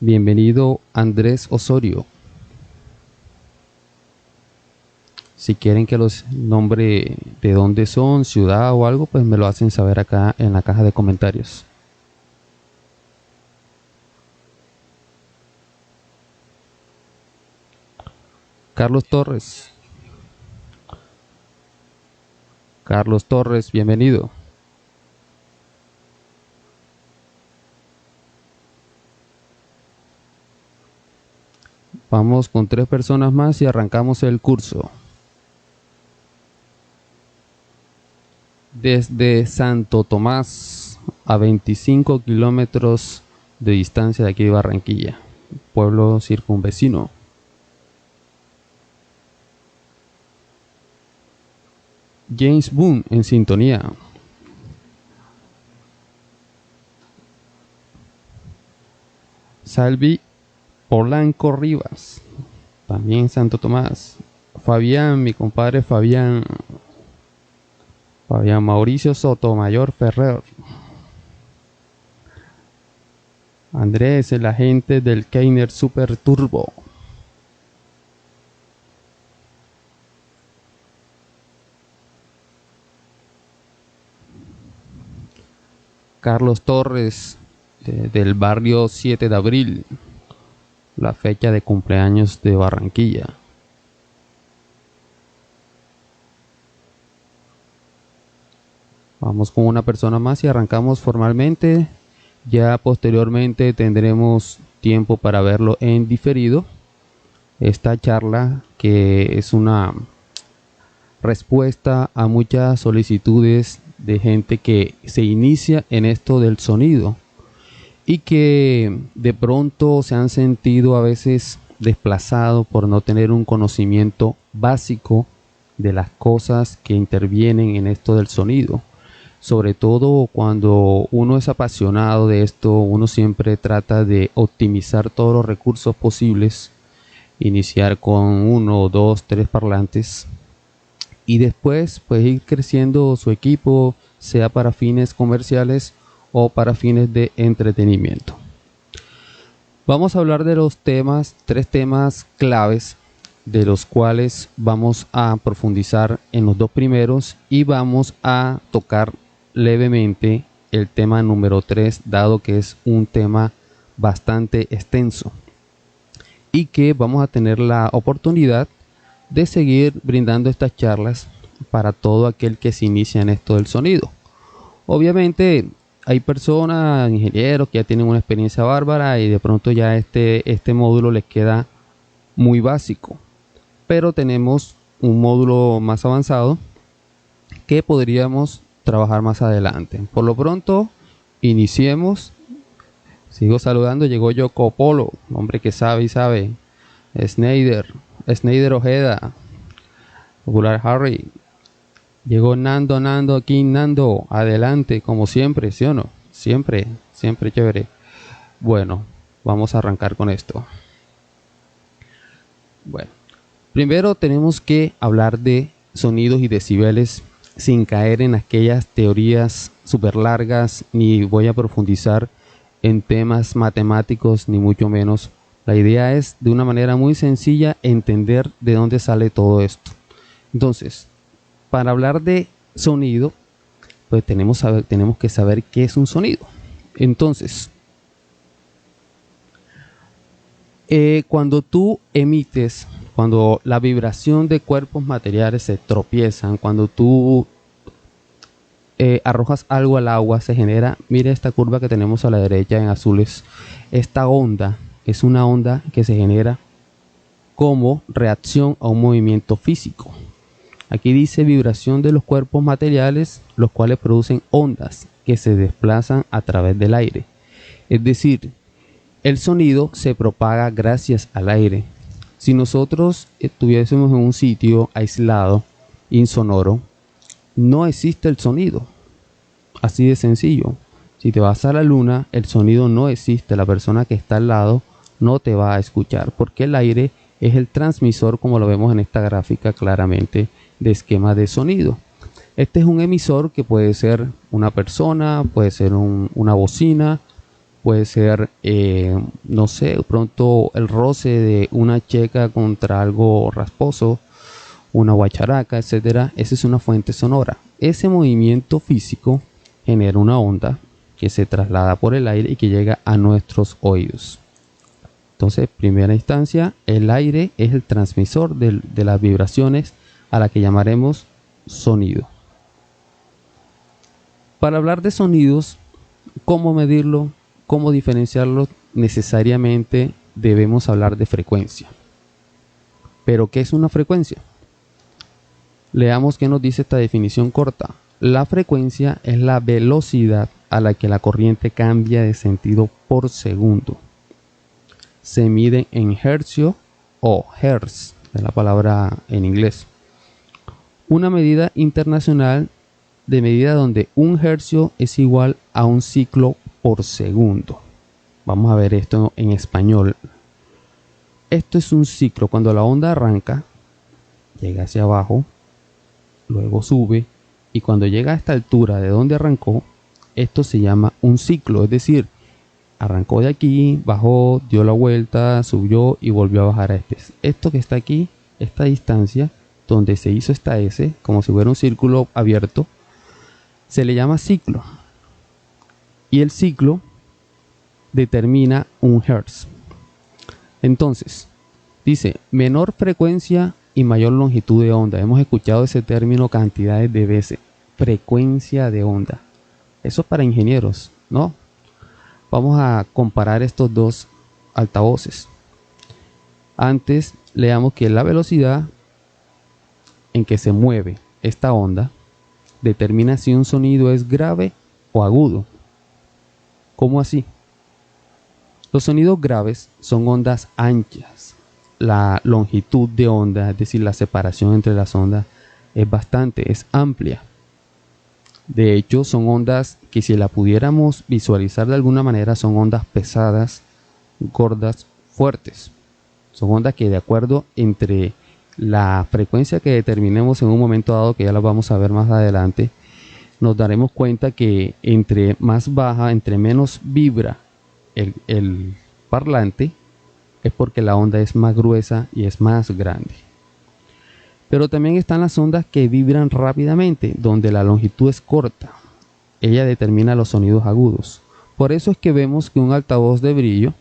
Bienvenido Andrés Osorio. Si quieren que los nombre de dónde son, ciudad o algo, pues me lo hacen saber acá en la caja de comentarios. Carlos Torres. Carlos Torres, bienvenido. Vamos con 3 personas más y arrancamos el curso. Desde Santo Tomás, a 25 kilómetros de distancia de aquí de Barranquilla, pueblo circunvecino. James Boone en sintonía. Salvi Polanco Rivas, también Santo Tomás. Fabián, mi compadre Fabián Mauricio Sotomayor Ferrer. Andrés, el agente del Keiner Super Turbo. Carlos Torres, del barrio 7 de abril, la fecha de cumpleaños de Barranquilla. Vamos con una persona más y arrancamos formalmente. Ya posteriormente tendremos tiempo para verlo en diferido. Esta charla, que es una respuesta a muchas solicitudes de gente que se inicia en esto del sonido y que de pronto se han sentido a veces desplazados por no tener un conocimiento básico de las cosas que intervienen en esto del sonido. Sobre todo cuando uno es apasionado de esto, uno siempre trata de optimizar todos los recursos posibles, iniciar con 1, 2, 3 parlantes y después pues ir creciendo su equipo, sea para fines comerciales o para fines de entretenimiento. Vamos a hablar de los temas, 3 temas claves, de los cuales vamos a profundizar en los 2 primeros y vamos a tocar levemente el tema número 3, dado que es un tema bastante extenso y que vamos a tener la oportunidad de seguir brindando estas charlas para todo aquel que se inicia en esto del sonido. Obviamente hay personas, ingenieros, que ya tienen una experiencia bárbara y de pronto ya este módulo les queda muy básico, pero tenemos un módulo más avanzado que podríamos trabajar más adelante. Por lo pronto, iniciemos. Sigo saludando. Llegó Yoko Polo, hombre que sabe y sabe. Snyder Ojeda, Popular Harry. Llegó Nando aquí. Nando, adelante, como siempre, ¿sí o no? Siempre chévere. Bueno, vamos a arrancar con esto. Bueno, primero tenemos que hablar de sonidos y decibeles sin caer en aquellas teorías súper largas, ni voy a profundizar en temas matemáticos, ni mucho menos. La idea es, de una manera muy sencilla, entender de dónde sale todo esto. Entonces, para hablar de sonido, pues tenemos que saber qué es un sonido. Entonces, cuando tú emites, cuando la vibración de cuerpos materiales se tropiezan, cuando tú arrojas algo al agua, se genera, mira esta curva que tenemos a la derecha en azules. Esta onda es una onda que se genera como reacción a un movimiento físico. Aquí dice vibración de los cuerpos materiales, los cuales producen ondas que se desplazan a través del aire. Es decir, el sonido se propaga gracias al aire. Si nosotros estuviésemos en un sitio aislado, insonoro, no existe el sonido. Así de sencillo. Si te vas a la luna, el sonido no existe. La persona que está al lado no te va a escuchar, porque el aire es el transmisor, como lo vemos en esta gráfica claramente, de esquema de sonido. Este es un emisor que puede ser una persona, puede ser una bocina, puede ser, no sé, pronto el roce de una checa contra algo rasposo, una guacharaca, etcétera. Esa es una fuente sonora. Ese movimiento físico genera una onda que se traslada por el aire y que llega a nuestros oídos. Entonces, primera instancia, el aire es el transmisor de las vibraciones a la que llamaremos sonido. Para hablar de sonidos, ¿cómo medirlo? ¿Cómo diferenciarlo? Necesariamente debemos hablar de frecuencia. ¿Pero qué es una frecuencia? Leamos qué nos dice esta definición corta. La frecuencia es la velocidad a la que la corriente cambia de sentido por segundo. Se mide en hercio o hertz, es la palabra en inglés. Una medida internacional de medida donde un hercio es igual a un ciclo por segundo. Vamos a ver esto en español. Esto es un ciclo. Cuando la onda arranca, llega hacia abajo, luego sube, y cuando llega a esta altura de donde arrancó, esto se llama un ciclo. Es decir, arrancó de aquí, bajó, dio la vuelta, subió y volvió a bajar a este. Esto que está aquí, esta distancia, donde se hizo esta S, como si fuera un círculo abierto, se le llama ciclo. Y el ciclo determina un hertz. Entonces, dice menor frecuencia y mayor longitud de onda. Hemos escuchado ese término cantidades de veces. Frecuencia de onda. Eso es para ingenieros, ¿no? Vamos a comparar estos dos altavoces. Antes leamos que la velocidad en que se mueve esta onda determina si un sonido es grave o agudo. ¿Cómo así? Los sonidos graves son ondas anchas. La longitud de onda, es decir, la separación entre las ondas, es amplia. De hecho, son ondas que si la pudiéramos visualizar de alguna manera, son ondas pesadas, gordas, fuertes. Son ondas que de acuerdo entre la frecuencia que determinemos en un momento dado, que ya la vamos a ver más adelante, nos daremos cuenta que entre más baja, entre menos vibra el parlante, es porque la onda es más gruesa y es más grande. Pero también están las ondas que vibran rápidamente, donde la longitud es corta. Ella determina los sonidos agudos. Por eso es que vemos que un altavoz de brillo,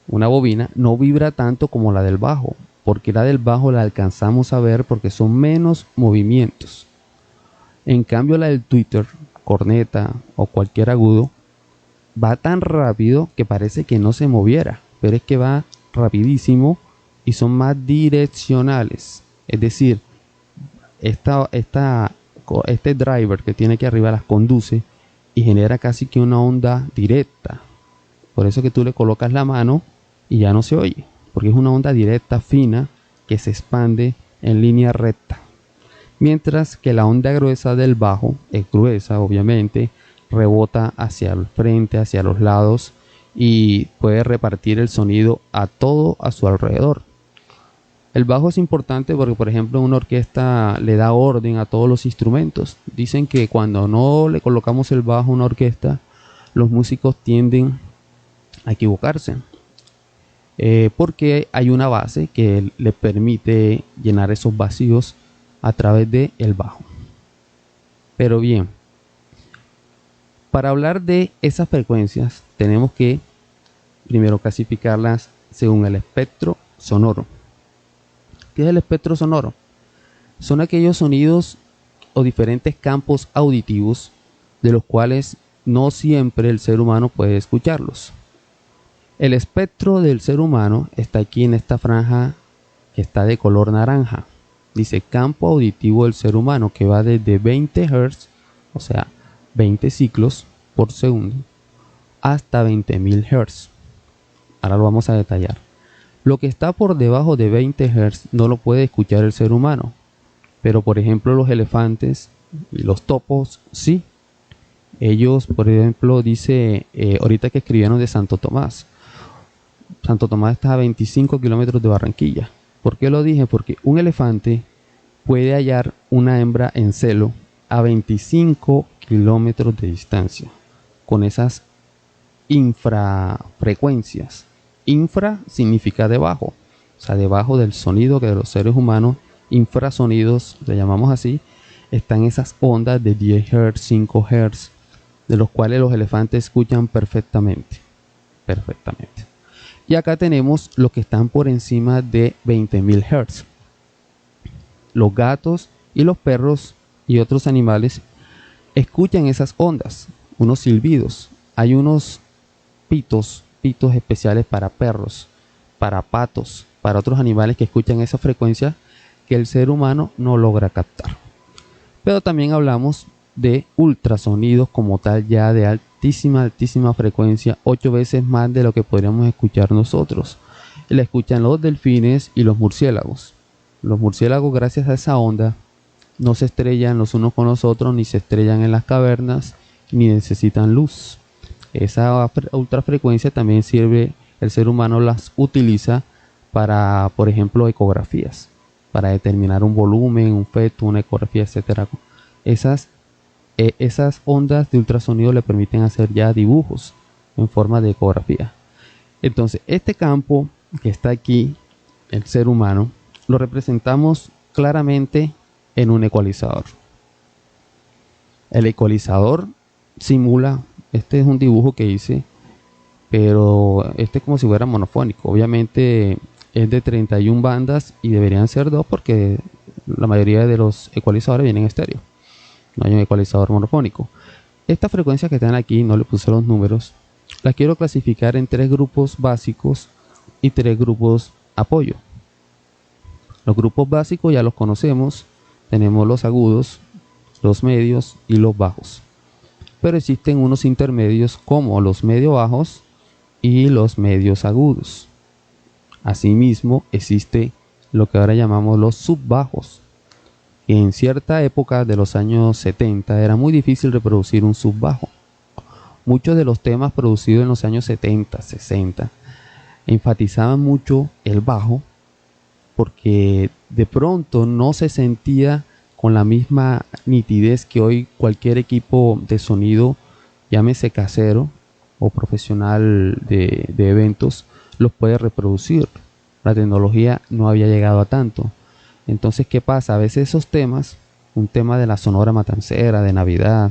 una bobina, no vibra tanto como la del bajo, porque la del bajo la alcanzamos a ver porque son menos movimientos. En cambio la del tweeter, corneta o cualquier agudo, va tan rápido que parece que no se moviera, pero es que va rapidísimo y son más direccionales. Es decir, este driver que tiene aquí arriba las conduce y genera casi que una onda directa. Por eso que tú le colocas la mano y ya no se oye, porque es una onda directa, fina, que se expande en línea recta. Mientras que la onda gruesa del bajo es gruesa, obviamente, rebota hacia el frente, hacia los lados y puede repartir el sonido a todo a su alrededor. El bajo es importante porque, por ejemplo, una orquesta le da orden a todos los instrumentos. Dicen que cuando no le colocamos el bajo a una orquesta, los músicos tienden a equivocarse. Porque hay una base que le permite llenar esos vacíos a través del bajo. Pero bien, para hablar de esas frecuencias tenemos que primero clasificarlas según el espectro sonoro. ¿Qué es el espectro sonoro? Son aquellos sonidos o diferentes campos auditivos de los cuales no siempre el ser humano puede escucharlos. El espectro del ser humano está aquí en esta franja que está de color naranja. Dice campo auditivo del ser humano, que va desde 20 Hz, o sea, 20 ciclos por segundo, hasta 20.000 Hz. Ahora lo vamos a detallar. Lo que está por debajo de 20 Hz no lo puede escuchar el ser humano, pero por ejemplo los elefantes y los topos sí. Ellos, por ejemplo, dice ahorita que escribieron de Santo Tomás. Santo Tomás está a 25 kilómetros de Barranquilla. ¿Por qué lo dije? Porque un elefante puede hallar una hembra en celo a 25 kilómetros de distancia, con esas infrafrecuencias. Infra significa debajo, o sea, debajo del sonido que de los seres humanos, infrasonidos, le llamamos así, están esas ondas de 10 Hz, 5 Hz, de los cuales los elefantes escuchan perfectamente. Perfectamente. Y acá tenemos los que están por encima de 20.000 Hz. Los gatos y los perros y otros animales escuchan esas ondas, unos silbidos. Hay unos pitos especiales para perros, para patos, para otros animales que escuchan esa frecuencia que el ser humano no logra captar. Pero también hablamos de ultrasonidos como tal, ya de altísima frecuencia, 8 veces más de lo que podríamos escuchar nosotros. La escuchan los delfines y los murciélagos. Los murciélagos, gracias a esa onda, no se estrellan los unos con los otros, ni se estrellan en las cavernas, ni necesitan luz. Esa ultrafrecuencia también sirve, el ser humano las utiliza para, por ejemplo, ecografías, para determinar un volumen, un feto, una ecografía, etcétera. Esas ondas de ultrasonido le permiten hacer ya dibujos en forma de ecografía. Entonces, este campo que está aquí, el ser humano, lo representamos claramente en un ecualizador. El ecualizador simula, este es un dibujo que hice, pero este es como si fuera monofónico. Obviamente es de 31 bandas y deberían ser 2 porque la mayoría de los ecualizadores vienen en estéreo. No hay un ecualizador monofónico. Estas frecuencias que están aquí, no le puse los números, las quiero clasificar en 3 grupos básicos y 3 grupos apoyo. Los grupos básicos ya los conocemos. Tenemos los agudos, los medios y los bajos. Pero existen unos intermedios como los medio bajos y los medios agudos. Asimismo, existe lo que ahora llamamos los subbajos. En cierta época de los años 70 era muy difícil reproducir un subbajo. Muchos de los temas producidos en los años 70, 60 enfatizaban mucho el bajo porque de pronto no se sentía con la misma nitidez que hoy cualquier equipo de sonido, llámese casero o profesional de eventos, los puede reproducir. La tecnología no había llegado a tanto. Entonces, ¿qué pasa? A veces esos temas, un tema de la Sonora Matancera, de Navidad,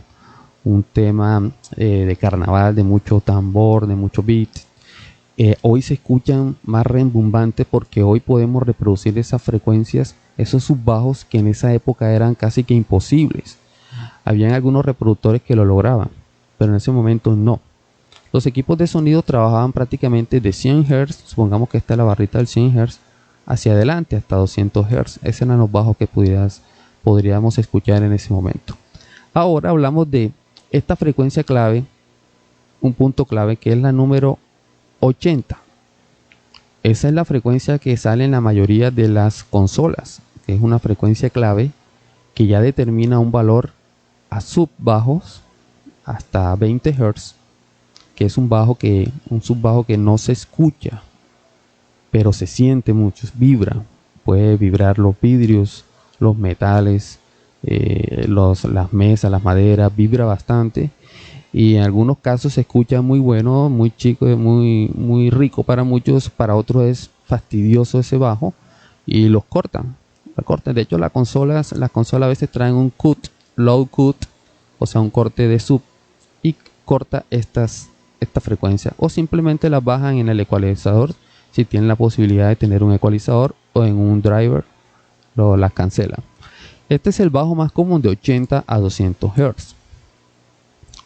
un tema de carnaval, de mucho tambor, de mucho beat, hoy se escuchan más rembombantes porque hoy podemos reproducir esas frecuencias, esos subbajos que en esa época eran casi que imposibles. Habían algunos reproductores que lo lograban, pero en ese momento no. Los equipos de sonido trabajaban prácticamente de 100 Hz, supongamos que esta es la barrita del 100 Hz, hacia adelante hasta 200 Hz. Esos eran los bajos que podríamos escuchar en ese momento. Ahora hablamos de esta frecuencia clave, un punto clave que es la número 80. Esa es la frecuencia que sale en la mayoría de las consolas, que es una frecuencia clave que ya determina un valor a subbajos hasta 20 Hz, que es un subbajo que no se escucha, pero se siente mucho, vibra, puede vibrar los vidrios, los metales, las mesas, las maderas, vibra bastante. Y en algunos casos se escucha muy bueno, muy chico, muy rico para muchos, para otros es fastidioso ese bajo y los cortan. De hecho, las consolas a veces traen un cut, low cut, o sea, un corte de sub y corta esta frecuencia, o simplemente las bajan en el ecualizador si tienen la posibilidad de tener un ecualizador o en un driver, las cancelan. Este es el bajo más común de 80 a 200 Hz.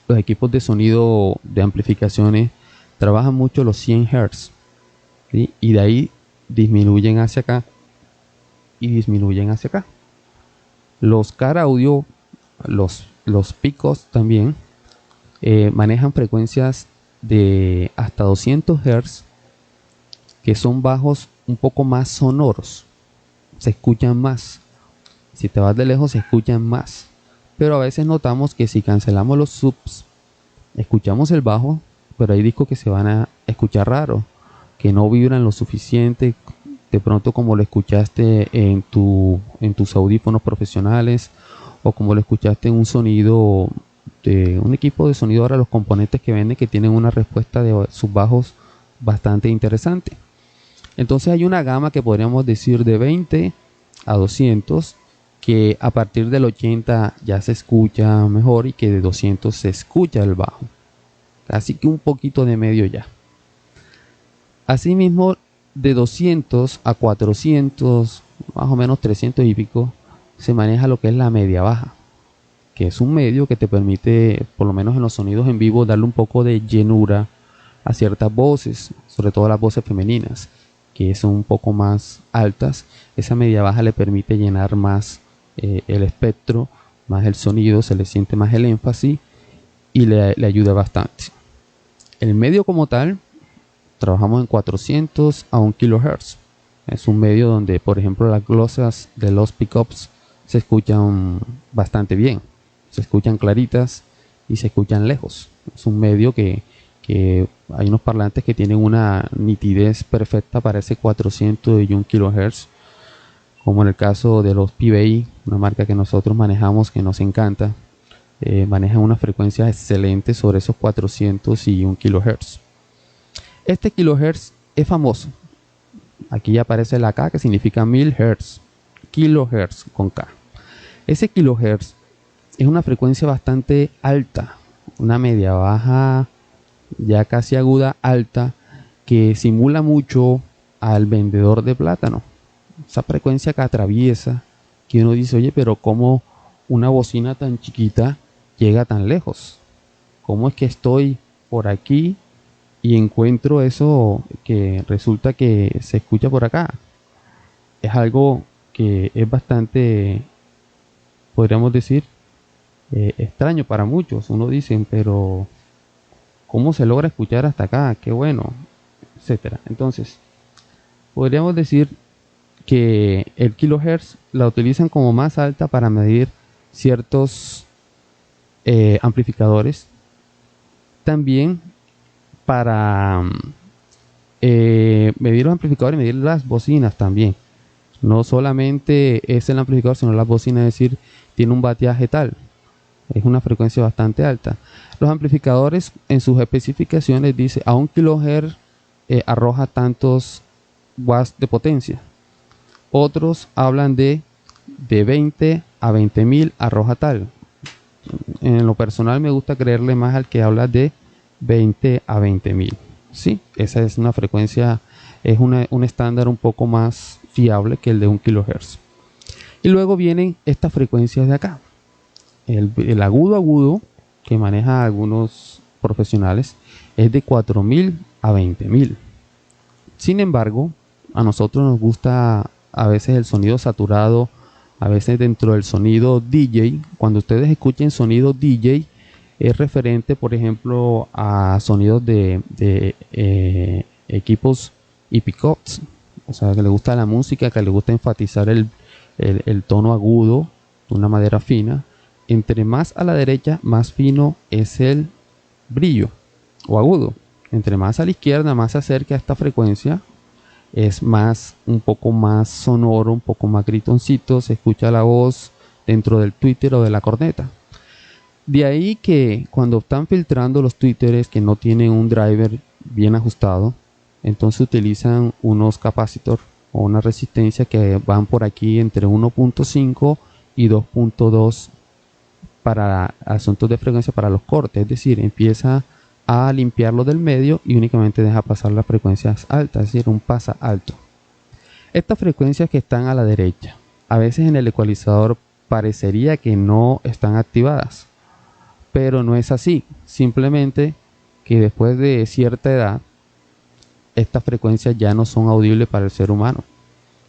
Los equipos de sonido de amplificaciones trabajan mucho los 100 Hz, ¿sí? Y de ahí disminuyen hacia acá y disminuyen hacia acá. Los car audio, los picos también manejan frecuencias de hasta 200 Hz, que son bajos un poco más sonoros, se escuchan más. Si te vas de lejos se escuchan más. Pero a veces notamos que si cancelamos los subs, escuchamos el bajo, pero hay discos que se van a escuchar raro, que no vibran lo suficiente, de pronto como lo escuchaste en tus audífonos profesionales, o como lo escuchaste en un sonido un equipo de sonido, ahora los componentes que venden, que tienen una respuesta de subbajos bastante interesante. Entonces hay una gama que podríamos decir de 20 a 200, que a partir del 80 ya se escucha mejor y que de 200 se escucha el bajo. Así que un poquito de medio ya. Asimismo, de 200 a 400, más o menos 300 y pico, se maneja lo que es la media baja, que es un medio que te permite, por lo menos en los sonidos en vivo, darle un poco de llenura a ciertas voces, sobre todo las voces femeninas, que son un poco más altas. Esa media baja le permite llenar más el espectro, más el sonido, se le siente más el énfasis y le ayuda bastante. El medio como tal, trabajamos en 400 a 1 kHz. Es un medio donde, por ejemplo, las glosas de los pickups se escuchan bastante bien, se escuchan claritas y se escuchan lejos. Es un medio que hay unos parlantes que tienen una nitidez perfecta para ese 400 y 1 kHz, como en el caso de los PBI, una marca que nosotros manejamos que nos encanta. Manejan una frecuencia excelente sobre esos 400 y 1 kHz. Este kilohertz es famoso. Aquí ya aparece la K, que significa 1000 Hz. Kilohertz con K. Ese kilohertz es una frecuencia bastante alta, una media baja, ya casi aguda, alta, que simula mucho al vendedor de plátano. Esa frecuencia que atraviesa, que uno dice, oye, pero ¿cómo una bocina tan chiquita llega tan lejos? ¿Cómo es que estoy por aquí y encuentro eso que resulta que se escucha por acá? Es algo que es bastante, podríamos decir, extraño para muchos. Uno dice, pero ¿cómo se logra escuchar hasta acá? Qué bueno, etcétera. Entonces, podríamos decir que el kilohertz la utilizan como más alta para medir ciertos amplificadores. También para medir los amplificadores y medir las bocinas también. No solamente es el amplificador, sino las bocinas, es decir, tiene un bateaje tal. Es una frecuencia bastante alta. Los amplificadores en sus especificaciones dice a 1 kHz arroja tantos watts de potencia. Otros hablan de 20 a 20.000 arroja tal. En lo personal me gusta creerle más al que habla de 20 a 20.000. Sí, esa es una frecuencia, es un estándar un poco más fiable que el de 1 kHz. Y luego vienen estas frecuencias de acá. El agudo que maneja algunos profesionales es de 4.000 a 20.000. Sin embargo, a nosotros nos gusta a veces el sonido saturado, a veces dentro del sonido DJ. Cuando ustedes escuchen sonido DJ, es referente, por ejemplo, a sonidos de equipos y pickups. O sea, que le gusta la música, que le gusta enfatizar el tono agudo de una madera fina. Entre más a la derecha, más fino es el brillo o agudo. Entre más a la izquierda, más se acerca a esta frecuencia, es más, un poco más sonoro, un poco más gritoncito, se escucha la voz dentro del tweeter o de la corneta. De ahí que cuando están filtrando los tweeters que no tienen un driver bien ajustado, entonces utilizan unos capacitors o una resistencia que van por aquí entre 1.5 y 2.2 para asuntos de frecuencia para los cortes. Es decir, empieza a limpiarlo del medio y únicamente deja pasar las frecuencias altas, es decir, un pasa alto. Estas frecuencias que están a la derecha, a veces en el ecualizador parecería que no están activadas, pero no es así. Simplemente que después de cierta edad, estas frecuencias ya no son audibles para el ser humano.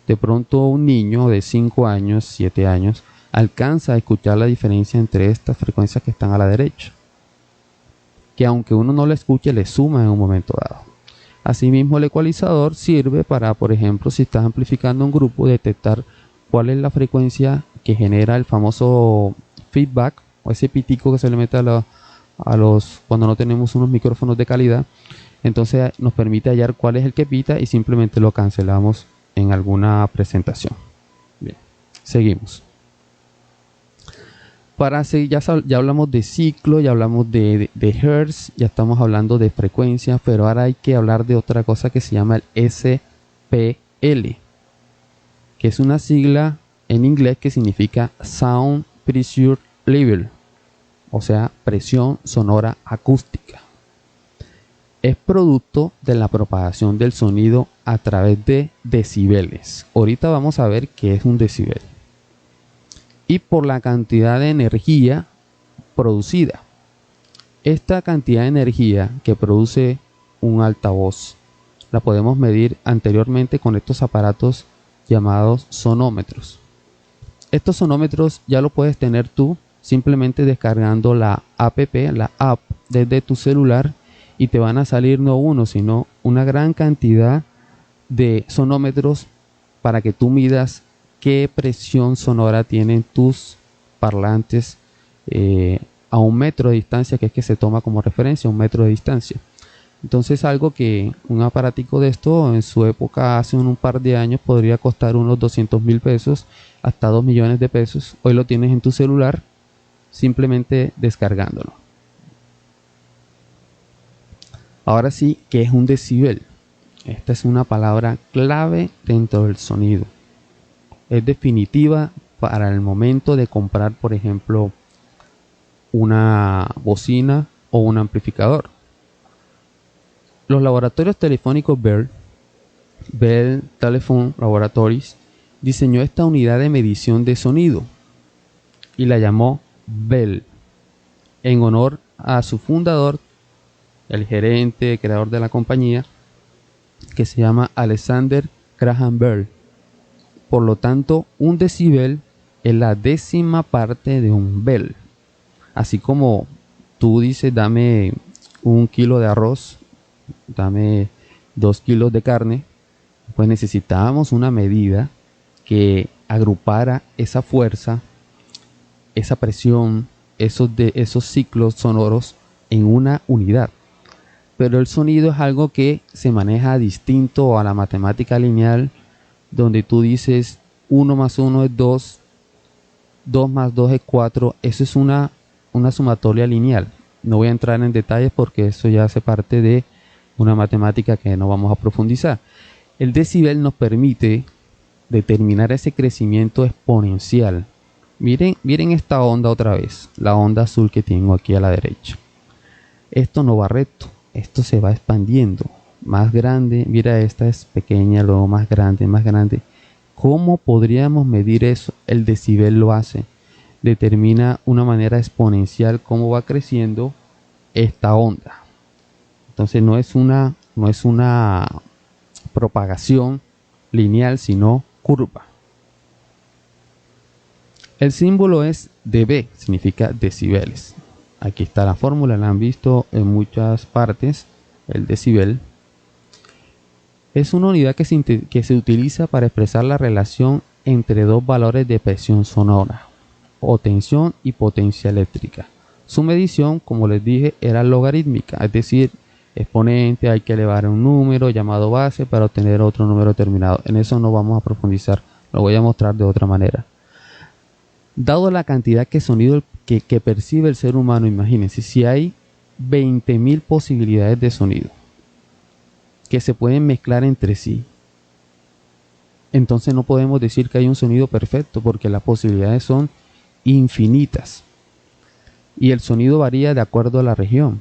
De pronto un niño de 5 años, 7 años, alcanza a escuchar la diferencia entre estas frecuencias que están a la derecha, que aunque uno no la escuche, le suma en un momento dado. Asimismo, el ecualizador sirve para, por ejemplo, si estás amplificando un grupo, detectar cuál es la frecuencia que genera el famoso feedback, o ese pitico que se le mete a los cuando no tenemos unos micrófonos de calidad. Entonces nos permite hallar cuál es el que pita y simplemente lo cancelamos en alguna presentación. Bien, seguimos. Ya hablamos de ciclo, ya hablamos de hertz, ya estamos hablando de frecuencia, pero ahora hay que hablar de otra cosa que se llama el SPL, que es una sigla en inglés que significa Sound Pressure Level, o sea, presión sonora acústica. Es producto de la propagación del sonido a través de decibeles. Ahorita vamos a ver qué es un decibel. Y por la cantidad de energía producida. Esta cantidad de energía que produce un altavoz la podemos medir anteriormente con estos aparatos llamados sonómetros. Estos sonómetros ya lo puedes tener tú simplemente descargando la app desde tu celular, y te van a salir no uno sino una gran cantidad de sonómetros para que tú midas qué presión sonora tienen tus parlantes a 1 metro de distancia, que es que se toma como referencia 1 metro de distancia. Entonces algo que un aparatico de esto en su época hace un par de años podría costar unos 200.000 pesos hasta 2 millones de pesos. Hoy lo tienes en tu celular simplemente descargándolo. Ahora sí, ¿qué es un decibel? Esta es una palabra clave dentro del sonido. Es definitiva para el momento de comprar, por ejemplo, una bocina o un amplificador. Los laboratorios telefónicos Bell Telephone Laboratories, diseñó esta unidad de medición de sonido y la llamó Bell en honor a su fundador, el gerente, creador de la compañía, que se llama Alexander Graham Bell. Por lo tanto, un decibel es la 10ª parte de un bell. Así como tú dices, dame 1 kilo de arroz, dame 2 kilos de carne, pues necesitábamos una medida que agrupara esa fuerza, esa presión, esos ciclos sonoros en una unidad. Pero el sonido es algo que se maneja distinto a la matemática lineal, donde tú dices 1 más 1 es 2, 2 más 2 es 4. Eso es una sumatoria lineal. No voy a entrar en detalles porque eso ya hace parte de una matemática que no vamos a profundizar. El decibel nos permite determinar ese crecimiento exponencial. Miren esta onda otra vez, la onda azul que tengo aquí a la derecha. Esto no va recto, esto se va expandiendo, más grande. Mira, esta es pequeña, luego más grande, más grande. ¿Cómo podríamos medir eso? El decibel lo hace. Determina una manera exponencial cómo va creciendo esta onda. Entonces no es una propagación lineal, sino curva. El símbolo es dB, significa decibeles. Aquí está la fórmula, la han visto en muchas partes. El decibel es una unidad que se utiliza para expresar la relación entre dos valores de presión sonora, o tensión y potencia eléctrica. Su medición, como les dije, era logarítmica, es decir, exponente, hay que elevar un número llamado base para obtener otro número determinado. En eso no vamos a profundizar, lo voy a mostrar de otra manera. Dado la cantidad de sonido que percibe el ser humano, imagínense, si hay 20.000 posibilidades de sonido que se pueden mezclar entre sí, entonces no podemos decir que hay un sonido perfecto, porque las posibilidades son infinitas y el sonido varía de acuerdo a la región.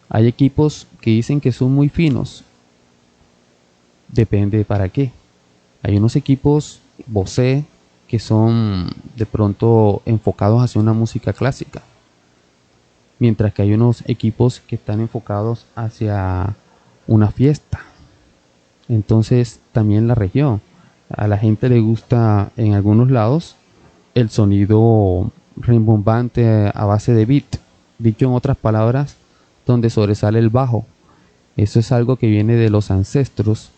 Hay equipos que dicen que son muy finos, depende de para qué. Hay unos equipos Bose que son de pronto enfocados hacia una música clásica, mientras que hay unos equipos que están enfocados hacia una fiesta. Entonces también la región, a la gente le gusta en algunos lados el sonido rimbombante a base de beat, dicho en otras palabras, donde sobresale el bajo. Eso es algo que viene de los ancestros.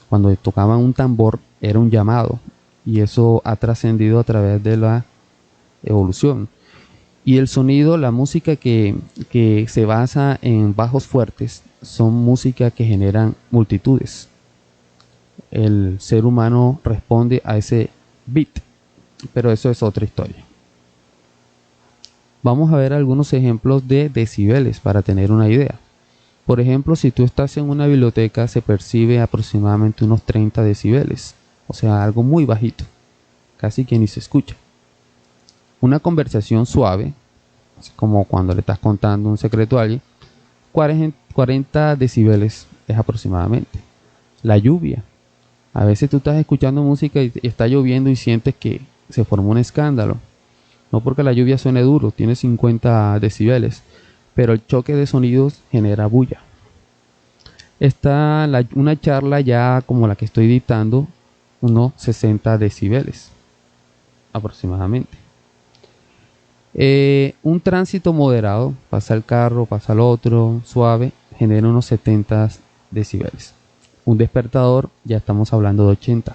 Cuando tocaban un tambor era un llamado, y eso ha trascendido a través de la evolución. Y el sonido, la música que se basa en bajos fuertes, son música que generan multitudes. El ser humano responde a ese beat, pero eso es otra historia. Vamos a ver algunos ejemplos de decibeles para tener una idea. Por ejemplo, si tú estás en una biblioteca, se percibe aproximadamente unos 30 decibeles, o sea, algo muy bajito, casi que ni se escucha. Una conversación suave, así como cuando le estás contando un secreto a alguien, 40 decibeles es aproximadamente. La lluvia. A veces tú estás escuchando música y está lloviendo y sientes que se formó un escándalo. No porque la lluvia suene duro, tiene 50 decibeles, pero el choque de sonidos genera bulla. Está una charla ya como la que estoy dictando, unos 60 decibeles aproximadamente. Un tránsito moderado, pasa el carro, pasa el otro, suave, genera unos 70 decibeles. Un despertador, ya estamos hablando de 80.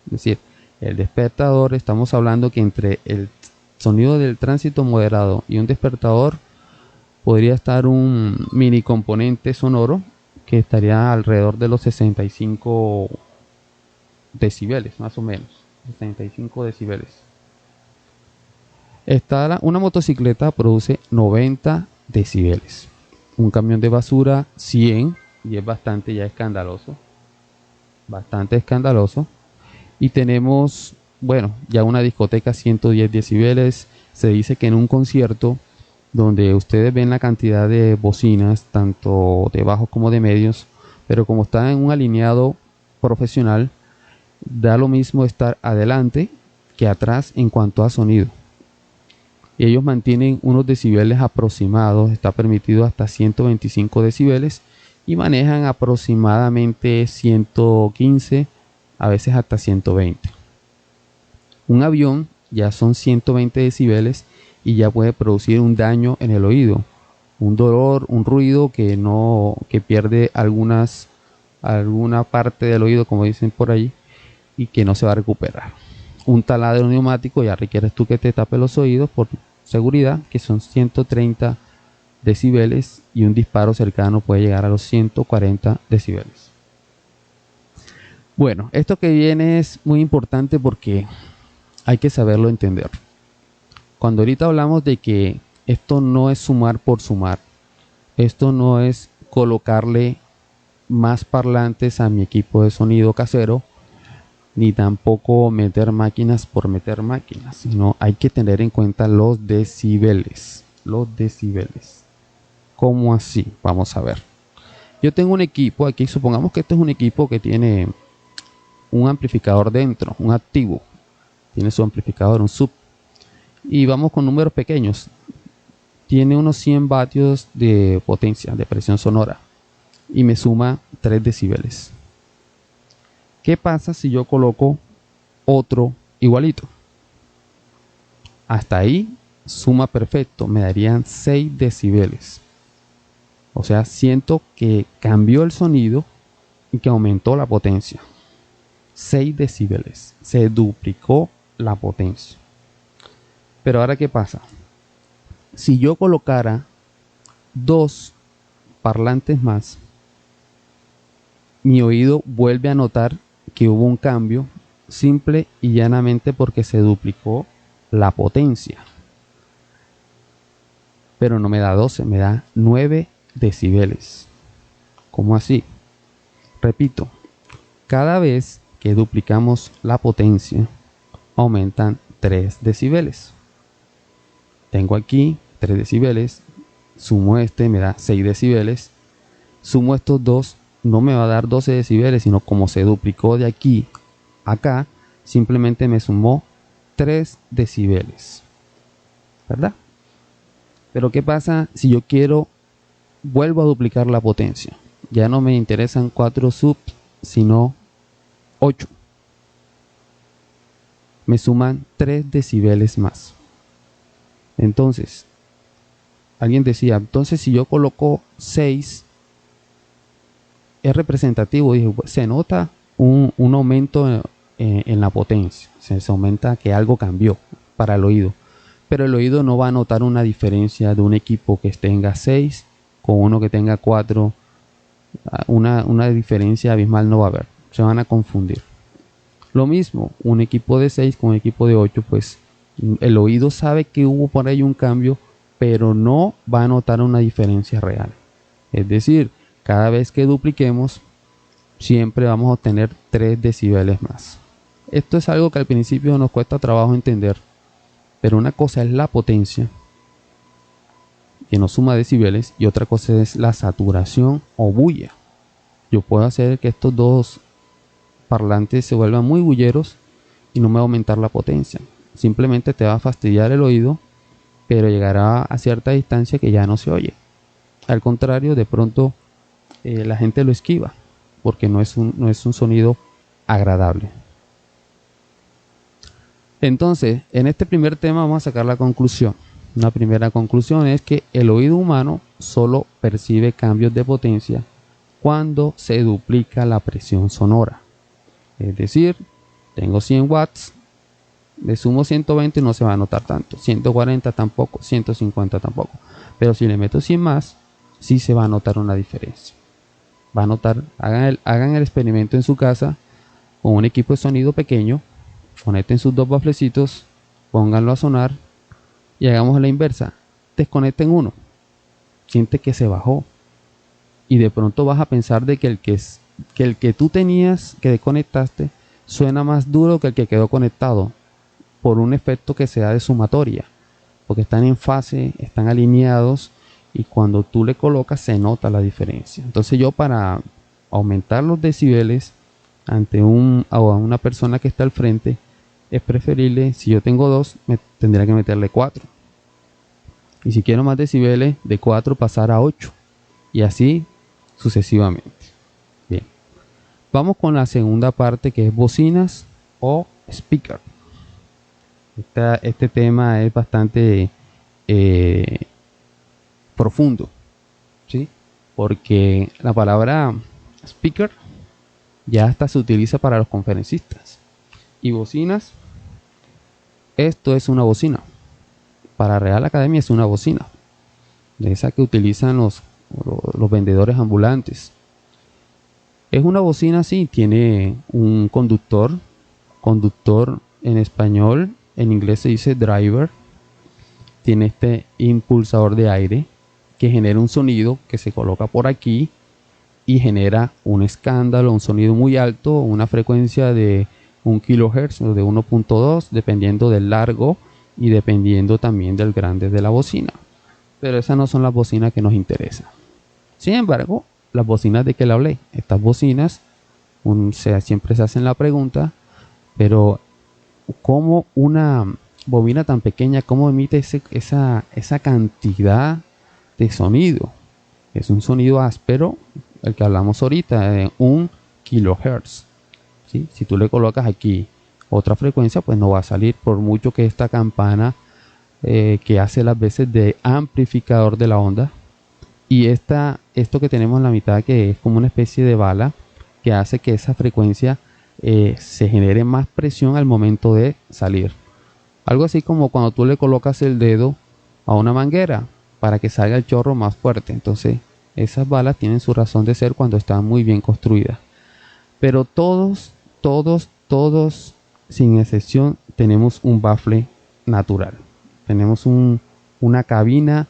Es decir, el despertador, estamos hablando que entre el sonido del tránsito moderado y un despertador podría estar un mini componente sonoro que estaría alrededor de los 65 decibeles, más o menos. 65 decibeles. Una motocicleta produce 90 decibeles. Un camión de basura 100, y es bastante ya escandaloso. Bastante escandaloso. Y tenemos, bueno, ya una discoteca 110 decibeles. Se dice que en un concierto donde ustedes ven la cantidad de bocinas, tanto de bajos como de medios, pero como está en un alineado profesional, da lo mismo estar adelante que atrás en cuanto a sonido. Y ellos mantienen unos decibeles aproximados, está permitido hasta 125 decibeles y manejan aproximadamente 115, a veces hasta 120. Un avión ya son 120 decibeles y ya puede producir un daño en el oído, un dolor, un ruido que pierde alguna parte del oído, como dicen por ahí, y que no se va a recuperar. Un taladro neumático ya requieres tú que te tape los oídos por seguridad, que son 130 decibeles, y un disparo cercano puede llegar a los 140 decibeles. Bueno, esto que viene es muy importante porque hay que saberlo entender. Cuando ahorita hablamos de que esto no es sumar por sumar, esto no es colocarle más parlantes a mi equipo de sonido casero, ni tampoco meter máquinas por meter máquinas, sino hay que tener en cuenta los decibeles. Los decibeles. ¿Cómo así? Vamos a ver. Yo tengo un equipo aquí, supongamos que este es un equipo que tiene un amplificador dentro, un activo. Tiene su amplificador, un sub. Y vamos con números pequeños. Tiene unos 100 vatios de potencia, de presión sonora. Y me suma 3 decibeles. ¿Qué pasa si yo coloco otro igualito? Hasta ahí suma perfecto, me darían 6 decibeles. O sea, siento que cambió el sonido y que aumentó la potencia. 6 decibeles, se duplicó la potencia. Pero ahora, ¿qué pasa? Si yo colocara 2 parlantes más, mi oído vuelve a notar que hubo un cambio, simple y llanamente porque se duplicó la potencia. Pero no me da 12, me da 9 decibeles. ¿Cómo así? Repito, cada vez que duplicamos la potencia, aumentan 3 decibeles. Tengo aquí 3 decibeles, sumo este, me da 6 decibeles, sumo estos dos, no me va a dar 12 decibeles, sino como se duplicó de aquí a acá, simplemente me sumó 3 decibeles, ¿verdad? Pero ¿qué pasa si yo vuelvo a duplicar la potencia? Ya no me interesan 4 subs, sino 8. Me suman 3 decibeles más. Entonces, alguien decía, entonces si yo coloco 6, es representativo. Dije, pues, se nota un aumento en la potencia. Se aumenta que algo cambió para el oído. Pero el oído no va a notar una diferencia de un equipo que tenga 6 con uno que tenga 4. Una diferencia abismal no va a haber. Se van a confundir. Lo mismo, un equipo de 6 con un equipo de 8, pues El oído sabe que hubo por ahí un cambio, pero no va a notar una diferencia real. Es decir, cada vez que dupliquemos, siempre vamos a obtener 3 decibeles más. Esto es algo que al principio nos cuesta trabajo entender, pero una cosa es la potencia, que nos suma decibeles, y otra cosa es la saturación o bulla. Yo puedo hacer que estos dos parlantes se vuelvan muy bulleros y no me va a aumentar la potencia. Simplemente te va a fastidiar el oído, pero llegará a cierta distancia que ya no se oye. Al contrario, de pronto la gente lo esquiva porque no es un sonido agradable. Entonces, en este primer tema vamos a sacar la conclusión. Una primera conclusión es que el oído humano solo percibe cambios de potencia cuando se duplica la presión sonora. Es decir, tengo 100 watts, le sumo 120 y no se va a notar tanto, 140 tampoco, 150 tampoco, pero si le meto 100 más, sí se va a notar una diferencia. Va a notar, hagan el experimento en su casa con un equipo de sonido pequeño, conecten sus dos baflecitos, pónganlo a sonar y hagamos la inversa, desconecten uno, siente que se bajó y de pronto vas a pensar de que el que tú tenías, que desconectaste, suena más duro que el que quedó conectado, por un efecto que se da de sumatoria, porque están en fase, están alineados y cuando tú le colocas se nota la diferencia. Entonces yo, para aumentar los decibeles ante a una persona que está al frente, es preferible, si yo tengo 2, tendría que meterle 4. Y si quiero más decibeles, de 4 pasar a 8. Y así sucesivamente. Bien. Vamos con la segunda parte, que es bocinas o speaker. Este tema es bastante profundo, ¿sí? Porque la palabra speaker ya hasta se utiliza para los conferencistas. Y bocinas, esto es una bocina. Para Real Academia es una bocina, de esa que utilizan los vendedores ambulantes. Es una bocina, sí, tiene un conductor en español, en inglés se dice driver. Tiene este impulsador de aire que genera un sonido que se coloca por aquí y genera un escándalo, un sonido muy alto, una frecuencia de 1 kHz o de 1.2, dependiendo del largo y dependiendo también del grande de la bocina. Pero esas no son las bocinas que nos interesan. Sin embargo, las bocinas de que le hablé, estas bocinas, siempre se hacen la pregunta, pero ¿cómo una bobina tan pequeña, cómo emite esa cantidad de sonido? Es un sonido áspero, el que hablamos ahorita, de 1 kHz. ¿Sí? Si tú le colocas aquí otra frecuencia, pues no va a salir, por mucho que esta campana que hace las veces de amplificador de la onda, y esto que tenemos en la mitad, que es como una especie de bala, que hace que esa frecuencia se genere más presión al momento de salir. Algo así como cuando tú le colocas el dedo a una manguera para que salga el chorro más fuerte. Entonces esas balas tienen su razón de ser cuando están muy bien construidas. Pero todos, sin excepción, tenemos un bafle natural. Tenemos una cabina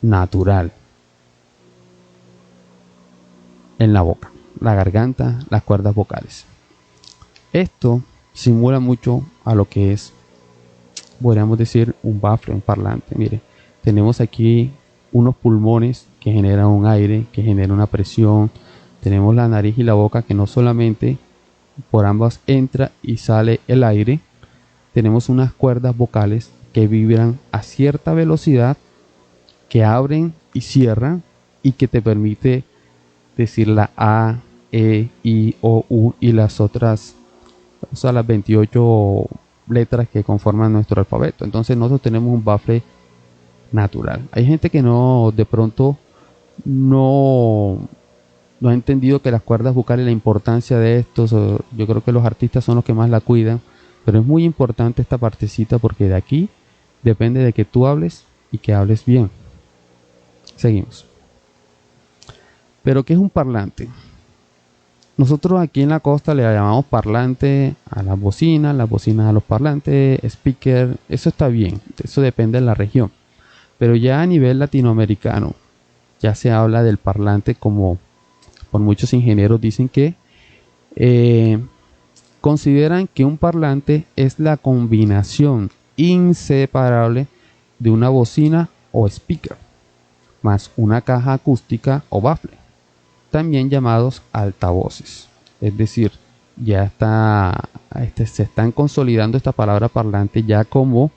natural en la boca, la garganta, las cuerdas vocales. Esto simula mucho a lo que es, podríamos decir, un bafle, un parlante. Mire, tenemos aquí unos pulmones que generan un aire, que genera una presión. Tenemos la nariz y la boca que no solamente por ambas entra y sale el aire. Tenemos unas cuerdas vocales que vibran a cierta velocidad, que abren y cierran y que te permite decir la A, E, I, O, U y las otras, o sea, las 28 letras que conforman nuestro alfabeto. Entonces nosotros tenemos un bafle natural. Hay gente que de pronto no ha entendido que las cuerdas vocales, la importancia de estos. Yo creo que los artistas son los que más la cuidan, pero es muy importante esta partecita, porque de aquí depende de que tú hables y que hables bien. Seguimos. Pero ¿qué es un parlante? Nosotros aquí en la costa le llamamos parlante a las bocinas a los parlantes, speaker, eso está bien, eso depende de la región. Pero ya a nivel latinoamericano, ya se habla del parlante como, por muchos ingenieros dicen que eh, consideran que un parlante es la combinación inseparable de una bocina o speaker, más una caja acústica o bafle, también llamados altavoces. Es decir, ya se están consolidando esta palabra parlante ya como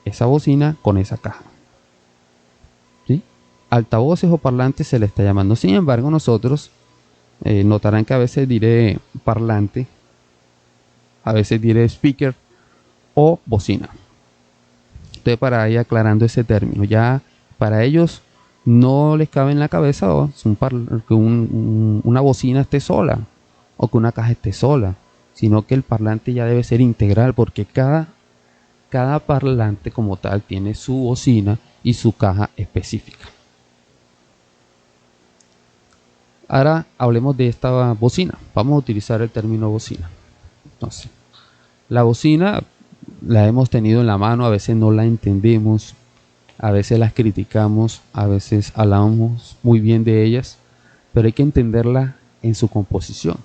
esa bocina con esa caja. ¿Sí? Altavoces o parlantes se le está llamando. Sin embargo, nosotros notarán que a veces diré parlante, a veces diré speaker o bocina. Entonces, para ir aclarando ese término, ya para ellos no les cabe en la cabeza que una bocina esté sola o que una caja esté sola, sino que el parlante ya debe ser integral, porque cada parlante como tal tiene su bocina y su caja específica. Ahora hablemos de esta bocina. Vamos a utilizar el término bocina. Entonces, la bocina la hemos tenido en la mano, a veces no la entendemos, a veces las criticamos, a veces hablamos muy bien de ellas, pero hay que entenderla en su composición.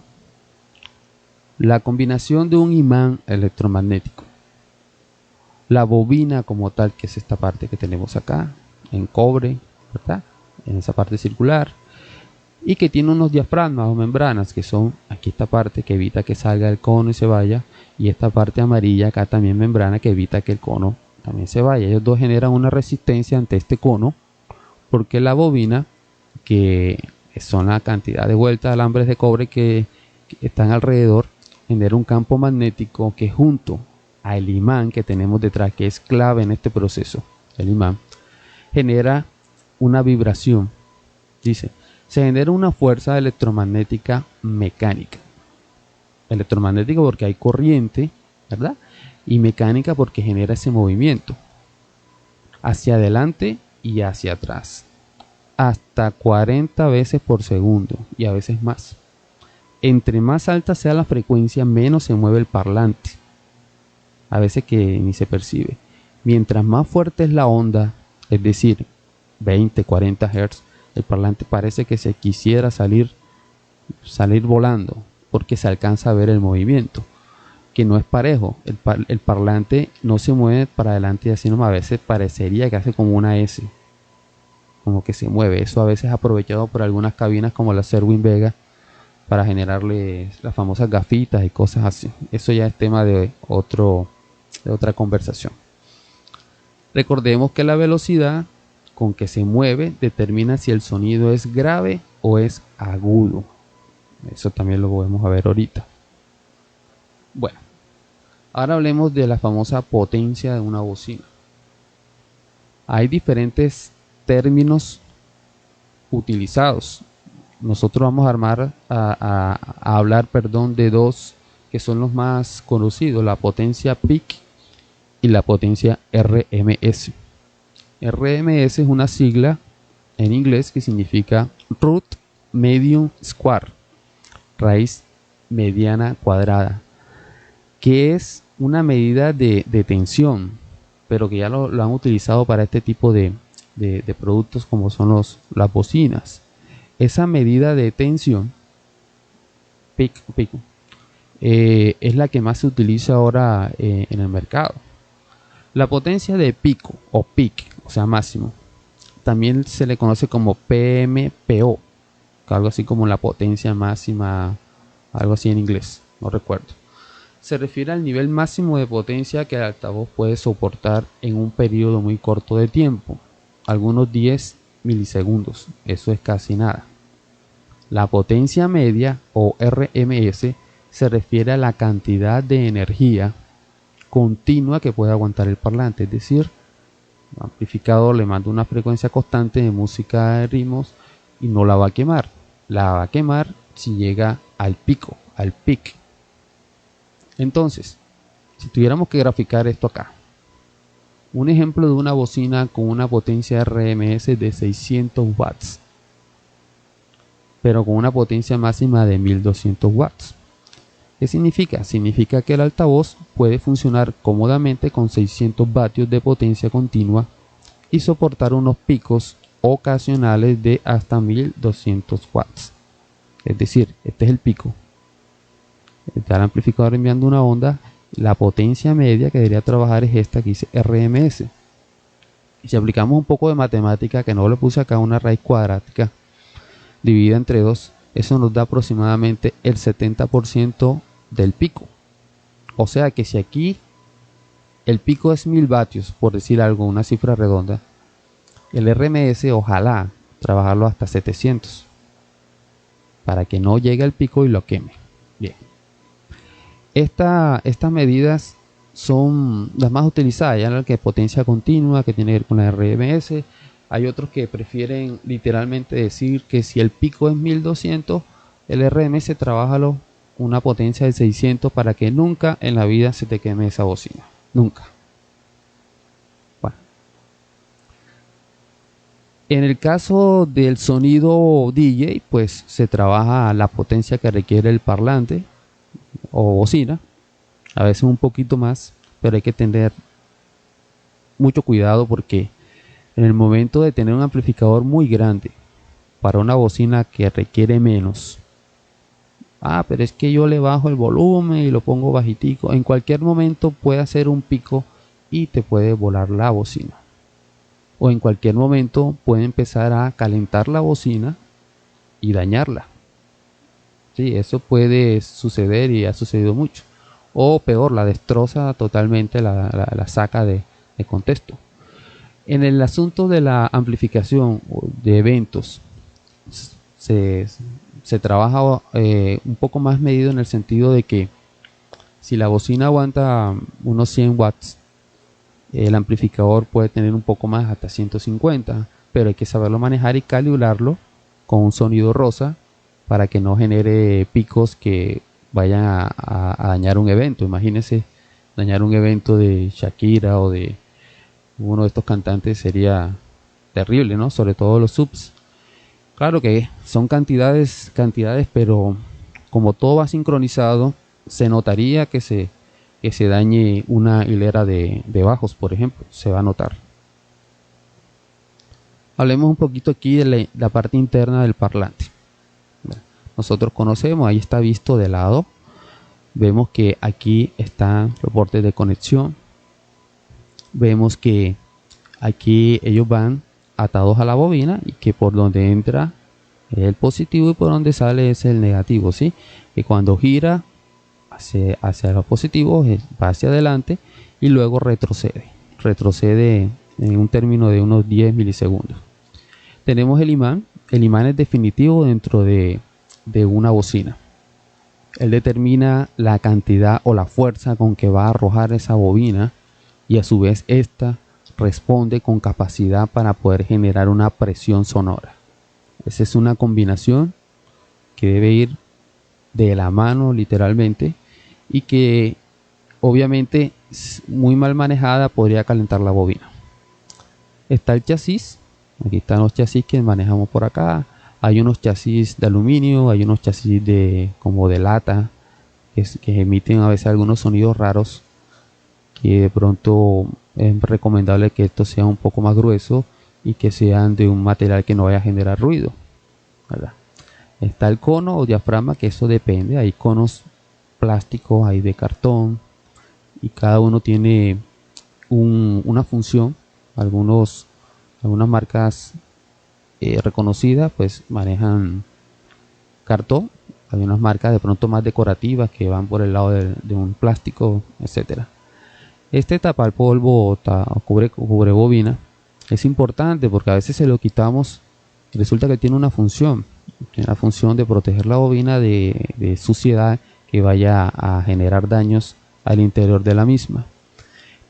La combinación de un imán electromagnético, la bobina como tal, que es esta parte que tenemos acá, en cobre, ¿verdad? En esa parte circular, y que tiene unos diafragmas o membranas, que son aquí esta parte que evita que salga el cono y se vaya, y esta parte amarilla acá también membrana que evita que el cono también se vaya. Ellos dos generan una resistencia ante este cono, porque la bobina, que son la cantidad de vueltas de alambres de cobre que están alrededor, genera un campo magnético que, junto al imán que tenemos detrás, que es clave en este proceso, el imán, genera una vibración. Dice, se genera una fuerza electromagnética mecánica. Electromagnética porque hay corriente, ¿verdad? Y mecánica porque genera ese movimiento hacia adelante y hacia atrás, hasta 40 veces por segundo y a veces más. Entre más alta sea la frecuencia, menos se mueve el parlante, a veces que ni se percibe. Mientras más fuerte es la onda, es decir, 20, 40 Hz, el parlante parece que se quisiera salir volando, porque se alcanza a ver el movimiento, que no es parejo. El parlante no se mueve para adelante y así nomás, a veces parecería que hace como una S, como que se mueve. Eso a veces aprovechado por algunas cabinas como la Serwin Vega para generarle las famosas gafitas y cosas así. Eso ya es tema de otra conversación. Recordemos que la velocidad con que se mueve determina si el sonido es grave o es agudo. Eso también lo podemos ver ahorita. Bueno, ahora hablemos de la famosa potencia de una bocina. Hay diferentes términos utilizados. Nosotros vamos a hablar de dos que son los más conocidos: la potencia peak y la potencia RMS. RMS es una sigla en inglés que significa Root Medium Square, raíz mediana cuadrada, que es una medida de tensión, pero que ya lo han utilizado para este tipo de productos como son las bocinas. Esa medida de tensión, pico, es la que más se utiliza ahora en el mercado. La potencia de pico o peak, o sea máximo, también se le conoce como PMPO, algo así como la potencia máxima, algo así en inglés, no recuerdo. Se refiere al nivel máximo de potencia que el altavoz puede soportar en un periodo muy corto de tiempo, algunos 10 milisegundos, eso es casi nada. La potencia media o RMS se refiere a la cantidad de energía continua que puede aguantar el parlante, es decir, el amplificador le manda una frecuencia constante de música de ritmos y no la va a quemar. La va a quemar si llega al pico, al peak. Entonces, si tuviéramos que graficar esto acá, un ejemplo de una bocina con una potencia RMS de 600 watts, pero con una potencia máxima de 1200 watts. ¿Qué significa? Significa que el altavoz puede funcionar cómodamente con 600 vatios de potencia continua y soportar unos picos ocasionales de hasta 1200 watts. Es decir, este es el pico. Está el amplificador enviando una onda. La potencia media que debería trabajar es esta que dice RMS. Y si aplicamos un poco de matemática, que no le puse acá, una raíz cuadrática dividida entre 2, eso nos da aproximadamente el 70% del pico. O sea que si aquí el pico es 1000 vatios, por decir algo, una cifra redonda, el RMS ojalá trabajarlo hasta 700 para que no llegue al pico y lo queme. Bien. Estas medidas son las más utilizadas, ya la que potencia continua, que tiene que ver con la RMS. Hay otros que prefieren literalmente decir que si el pico es 1200, el RMS trabaja una potencia de 600 para que nunca en la vida se te queme esa bocina. Nunca. Bueno. En el caso del sonido DJ, pues se trabaja la potencia que requiere el parlante o bocina, a veces un poquito más, pero hay que tener mucho cuidado porque en el momento de tener un amplificador muy grande para una bocina que requiere menos, pero es que yo le bajo el volumen y lo pongo bajitico, en cualquier momento puede hacer un pico y te puede volar la bocina, o en cualquier momento puede empezar a calentar la bocina y dañarla. Sí, eso puede suceder y ha sucedido mucho. O peor, la destroza totalmente, la saca de contexto. En el asunto de la amplificación de eventos, se trabaja un poco más medido en el sentido de que si la bocina aguanta unos 100 watts, el amplificador puede tener un poco más, hasta 150, pero hay que saberlo manejar y calibrarlo con un sonido rosa para que no genere picos que vayan a dañar un evento. Imagínense dañar un evento de Shakira o de uno de estos cantantes, sería terrible, ¿no? Sobre todo los subs. Claro que son cantidades, pero como todo va sincronizado, se notaría que se dañe una hilera de bajos, por ejemplo, se va a notar. Hablemos un poquito aquí de la parte interna del parlante. Nosotros conocemos, ahí está visto de lado. Vemos que aquí están los bordes de conexión. Vemos que aquí ellos van atados a la bobina y que por donde entra es el positivo y por donde sale es el negativo, ¿sí? Que cuando gira hacia los positivos va hacia adelante y luego retrocede en un término de unos 10 milisegundos. Tenemos el imán es definitivo dentro de una bocina. Él determina la cantidad o la fuerza con que va a arrojar esa bobina y a su vez esta responde con capacidad para poder generar una presión sonora. Esa es una combinación que debe ir de la mano literalmente y que obviamente muy mal manejada podría calentar la bobina. Está el chasis, aquí están los chasis que manejamos por acá. Hay unos chasis de aluminio, hay unos chasis como de lata que emiten a veces algunos sonidos raros, que de pronto es recomendable que estos sean un poco más gruesos y que sean de un material que no vaya a generar ruido, ¿verdad? Está el cono o diafragma, que eso depende. Hay conos plásticos, hay de cartón y cada uno tiene una función. Algunas marcas reconocidas pues manejan cartón, hay unas marcas de pronto más decorativas que van por el lado de un plástico, etcétera. Este tapapolvo o cubre bobina es importante porque a veces se lo quitamos y resulta que tiene una función de proteger la bobina de suciedad que vaya a generar daños al interior de la misma.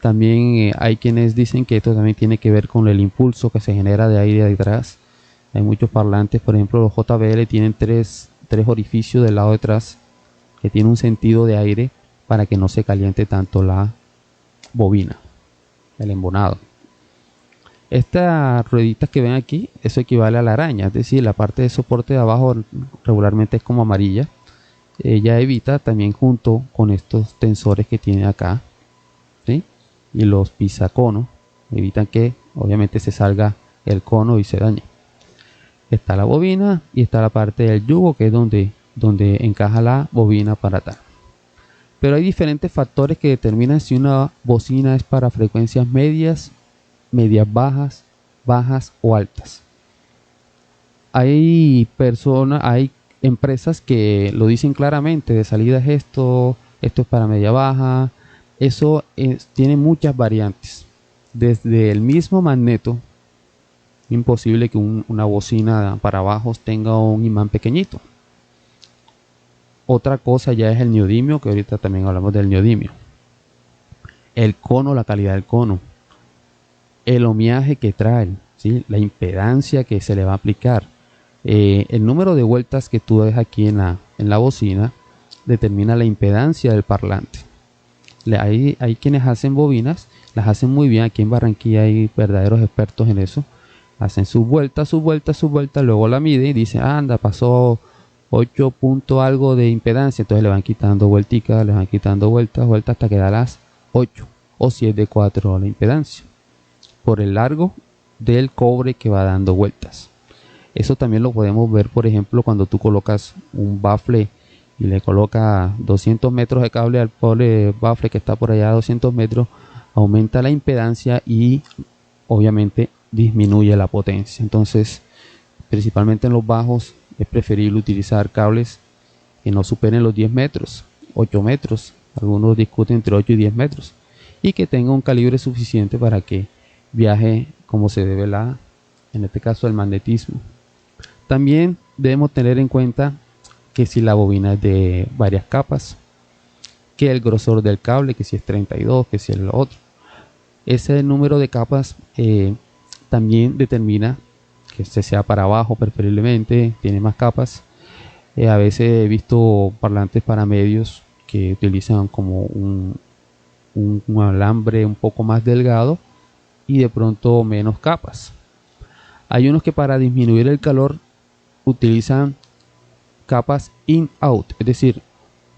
También hay quienes dicen que esto también tiene que ver con el impulso que se genera de aire detrás. Hay muchos parlantes, por ejemplo los JBL tienen tres orificios del lado de atrás que tienen un sentido de aire para que no se caliente tanto la bobina, el embonado. Estas rueditas que ven aquí, eso equivale a la araña, es decir, la parte de soporte de abajo regularmente es como amarilla. Ella evita también junto con estos tensores que tiene acá, ¿sí? Y los pisaconos evitan que obviamente se salga el cono y se dañe. Está la bobina y está la parte del yugo, que es donde encaja la bobina para atar. Pero hay diferentes factores que determinan si una bocina es para frecuencias medias, medias bajas, bajas o altas. Hay empresas que lo dicen claramente, de salida es esto es para media baja. Eso tiene muchas variantes. Desde el mismo magneto, imposible que una bocina para bajos tenga un imán pequeñito. Otra cosa ya es el neodimio, que ahorita también hablamos del neodimio. El cono, la calidad del cono. El ohmiaje que trae, ¿sí? La impedancia que se le va a aplicar. El número de vueltas que tú ves aquí en la bocina determina la impedancia del parlante. Hay quienes hacen bobinas, las hacen muy bien. Aquí en Barranquilla hay verdaderos expertos en eso. Hacen sus vueltas, luego la miden y dicen, anda, pasó 8 punto algo de impedancia. Entonces le van quitando vuelticas, le van quitando vueltas hasta que da las 8. O si es de 4 la impedancia, por el largo del cobre que va dando vueltas. Eso también lo podemos ver, por ejemplo, cuando tú colocas un bafle y le colocas 200 metros de cable al pobre bafle que está por allá a 200 metros, aumenta la impedancia y obviamente disminuye la potencia. Entonces, principalmente en los bajos, es preferible utilizar cables que no superen los 10 metros, 8 metros, algunos discuten entre 8 y 10 metros, y que tenga un calibre suficiente para que viaje como se debe en este caso, el magnetismo. También debemos tener en cuenta que si la bobina es de varias capas, que el grosor del cable, que si es 32, que si es lo otro. Ese número de capas también determina que este sea para abajo, preferiblemente, tiene más capas. A veces he visto parlantes para medios que utilizan como un alambre un poco más delgado y de pronto menos capas. Hay unos que para disminuir el calor utilizan capas in-out, es decir,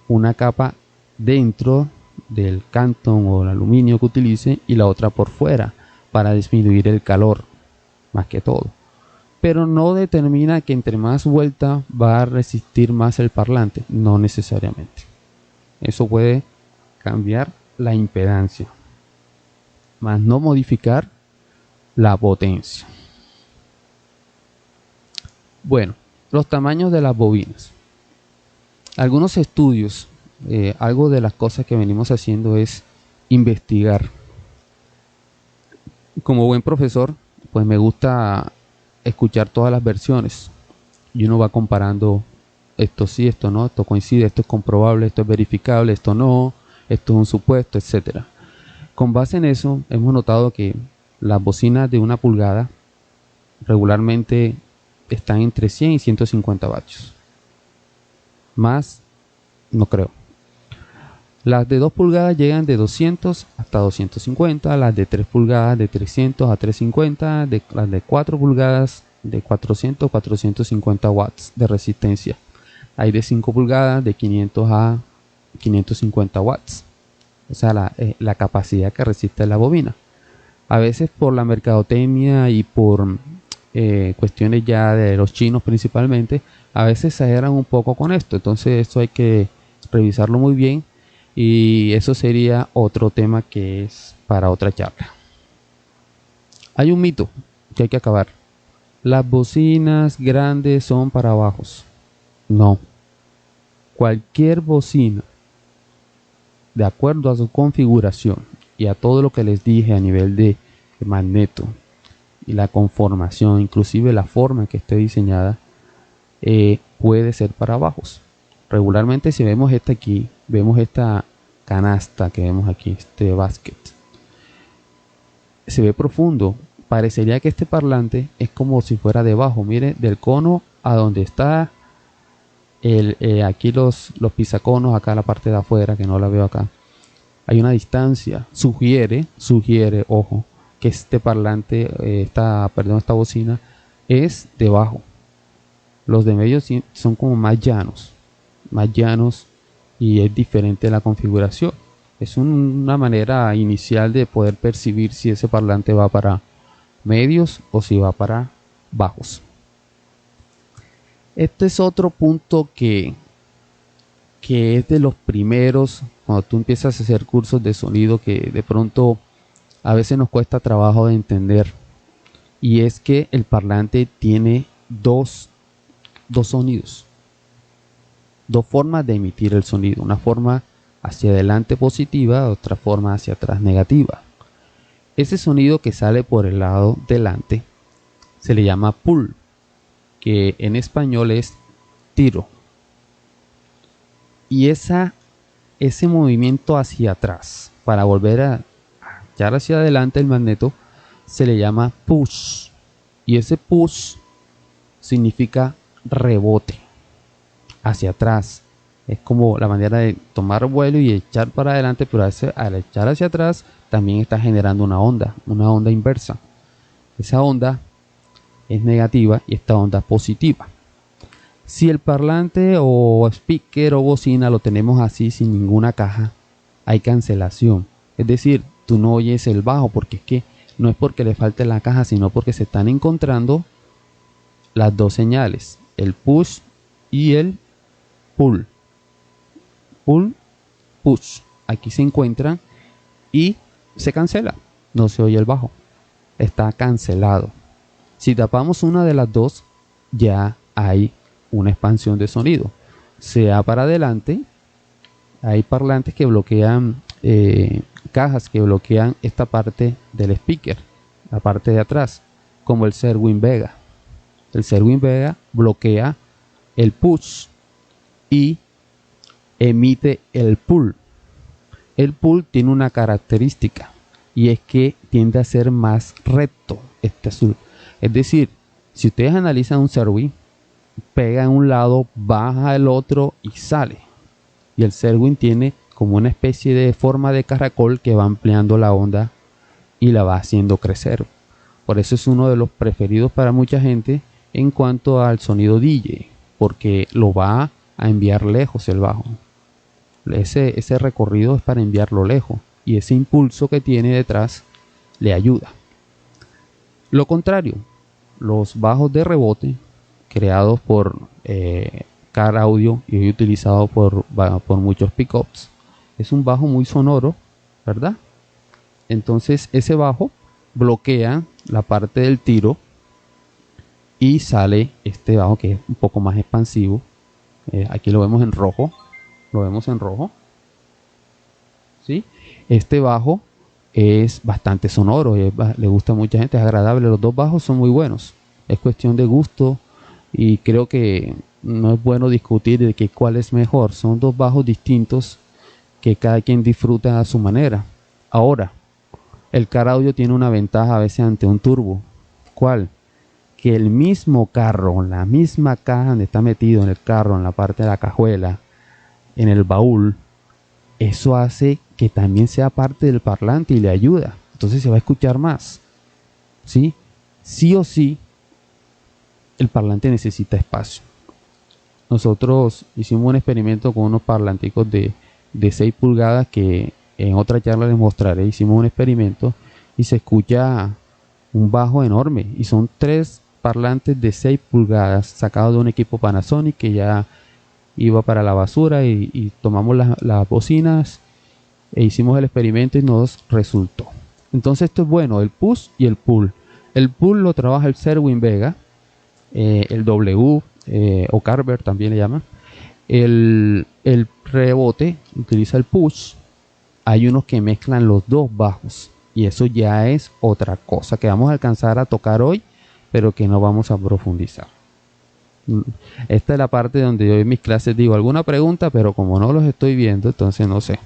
una capa dentro del cantón o el aluminio que utilice y la otra por fuera para disminuir el calor, más que todo. Pero no determina que entre más vuelta va a resistir más el parlante, no necesariamente. Eso puede cambiar la impedancia, más no modificar la potencia. Bueno, los tamaños de las bobinas. Algunos estudios, algo de las cosas que venimos haciendo es investigar. Como buen profesor, pues me gusta escuchar todas las versiones y uno va comparando esto sí, esto no, esto coincide, esto es comprobable, esto es verificable, esto no, esto es un supuesto, etcétera. Con base en eso, hemos notado que las bocinas de 1 pulgada regularmente están entre 100 y 150 vatios. Más, no creo. Las de 2 pulgadas llegan de 200 hasta 250, las de 3 pulgadas de 300 a 350, las de 4 pulgadas de 400 a 450 watts de resistencia. Hay de 5 pulgadas de 500 a 550 watts. O sea, la capacidad que resiste la bobina. A veces por la mercadotecnia y por cuestiones ya de los chinos principalmente, a veces exageran un poco con esto. Entonces esto hay que revisarlo muy bien y eso sería otro tema que es para otra charla. Hay un mito que hay que acabar. Las bocinas grandes son para bajos. No. Cualquier bocina, de acuerdo a su configuración y a todo lo que les dije a nivel de magneto y la conformación, inclusive la forma en que esté diseñada, puede ser para bajos. Regularmente si vemos esta aquí, vemos esta canasta que vemos aquí, este basket, se ve profundo. Parecería que este parlante es como si fuera debajo. Mire, del cono a donde está aquí los pisaconos, acá la parte de afuera, que no la veo acá, hay una distancia. Sugiere, ojo, que este parlante, esta bocina es de bajo. Los de medio son como más llanos y es diferente la configuración. Es una manera inicial de poder percibir si ese parlante va para medios o si va para bajos. Este es otro punto que es de los primeros cuando tú empiezas a hacer cursos de sonido, que de pronto a veces nos cuesta trabajo de entender, y es que el parlante tiene dos sonidos, dos formas de emitir el sonido, una forma hacia adelante positiva, otra forma hacia atrás negativa. Ese sonido que sale por el lado delante se le llama pull, que en español es tiro, y ese movimiento hacia atrás para volver a echar hacia adelante el magneto se le llama push, y ese push significa rebote hacia atrás. Es como la manera de tomar vuelo y echar para adelante, pero al echar hacia atrás también está generando una onda inversa. Esa onda es negativa y esta onda es positiva. Si el parlante o speaker o bocina lo tenemos así sin ninguna caja, hay cancelación. Es decir, tú no oyes el bajo, porque es que no es porque le falte la caja, sino porque se están encontrando las dos señales, el push y el pull. Pull, push. Aquí se encuentran y se cancela. No se oye el bajo. Está cancelado. Si tapamos una de las dos, ya hay una expansión de sonido. Sea para adelante, hay parlantes que bloquean, cajas que bloquean esta parte del speaker, la parte de atrás, como el Serwin Vega. El Serwin Vega bloquea el push y emite el pull. El pull tiene una característica, y es que tiende a ser más recto este azul. Es decir, si ustedes analizan un Serwin, pega en un lado, baja el otro y sale. Y el Serwin tiene como una especie de forma de caracol que va ampliando la onda y la va haciendo crecer. Por eso es uno de los preferidos para mucha gente en cuanto al sonido DJ, porque lo va a enviar lejos el bajo. Ese recorrido es para enviarlo lejos, y ese impulso que tiene detrás le ayuda. Lo contrario, los bajos de rebote creados por Car Audio y hoy utilizado por muchos pickups, es un bajo muy sonoro, ¿verdad? Entonces ese bajo bloquea la parte del tiro y sale este bajo que es un poco más expansivo. Aquí lo vemos en rojo. ¿Sí? Este bajo es bastante sonoro, le gusta a mucha gente, es agradable. Los dos bajos son muy buenos. Es cuestión de gusto, y creo que no es bueno discutir de que cuál es mejor. Son dos bajos distintos que cada quien disfruta a su manera. Ahora, el Car Audio tiene una ventaja a veces ante un turbo. ¿Cuál? Que el mismo carro, la misma caja donde está metido en el carro, en la parte de la cajuela, en el baúl, eso hace que también sea parte del parlante y le ayuda. Entonces se va a escuchar más. ¿Sí? Sí o sí, el parlante necesita espacio. Nosotros hicimos un experimento con unos parlanticos de 6 pulgadas que en otra charla les mostraré. Hicimos un experimento y se escucha un bajo enorme, y son 3 parlantes de 6 pulgadas sacados de un equipo Panasonic que ya iba para la basura, y tomamos las bocinas e hicimos el experimento y nos resultó. Entonces esto es bueno, el push y el pull. El pull lo trabaja el Serwin Vega, el W o Carver también le llaman. El rebote utiliza el push. Hay unos que mezclan los dos bajos, y eso ya es otra cosa que vamos a alcanzar a tocar hoy, pero que no vamos a profundizar. Esta es la parte donde yo en mis clases digo alguna pregunta, pero como no los estoy viendo, entonces no sé.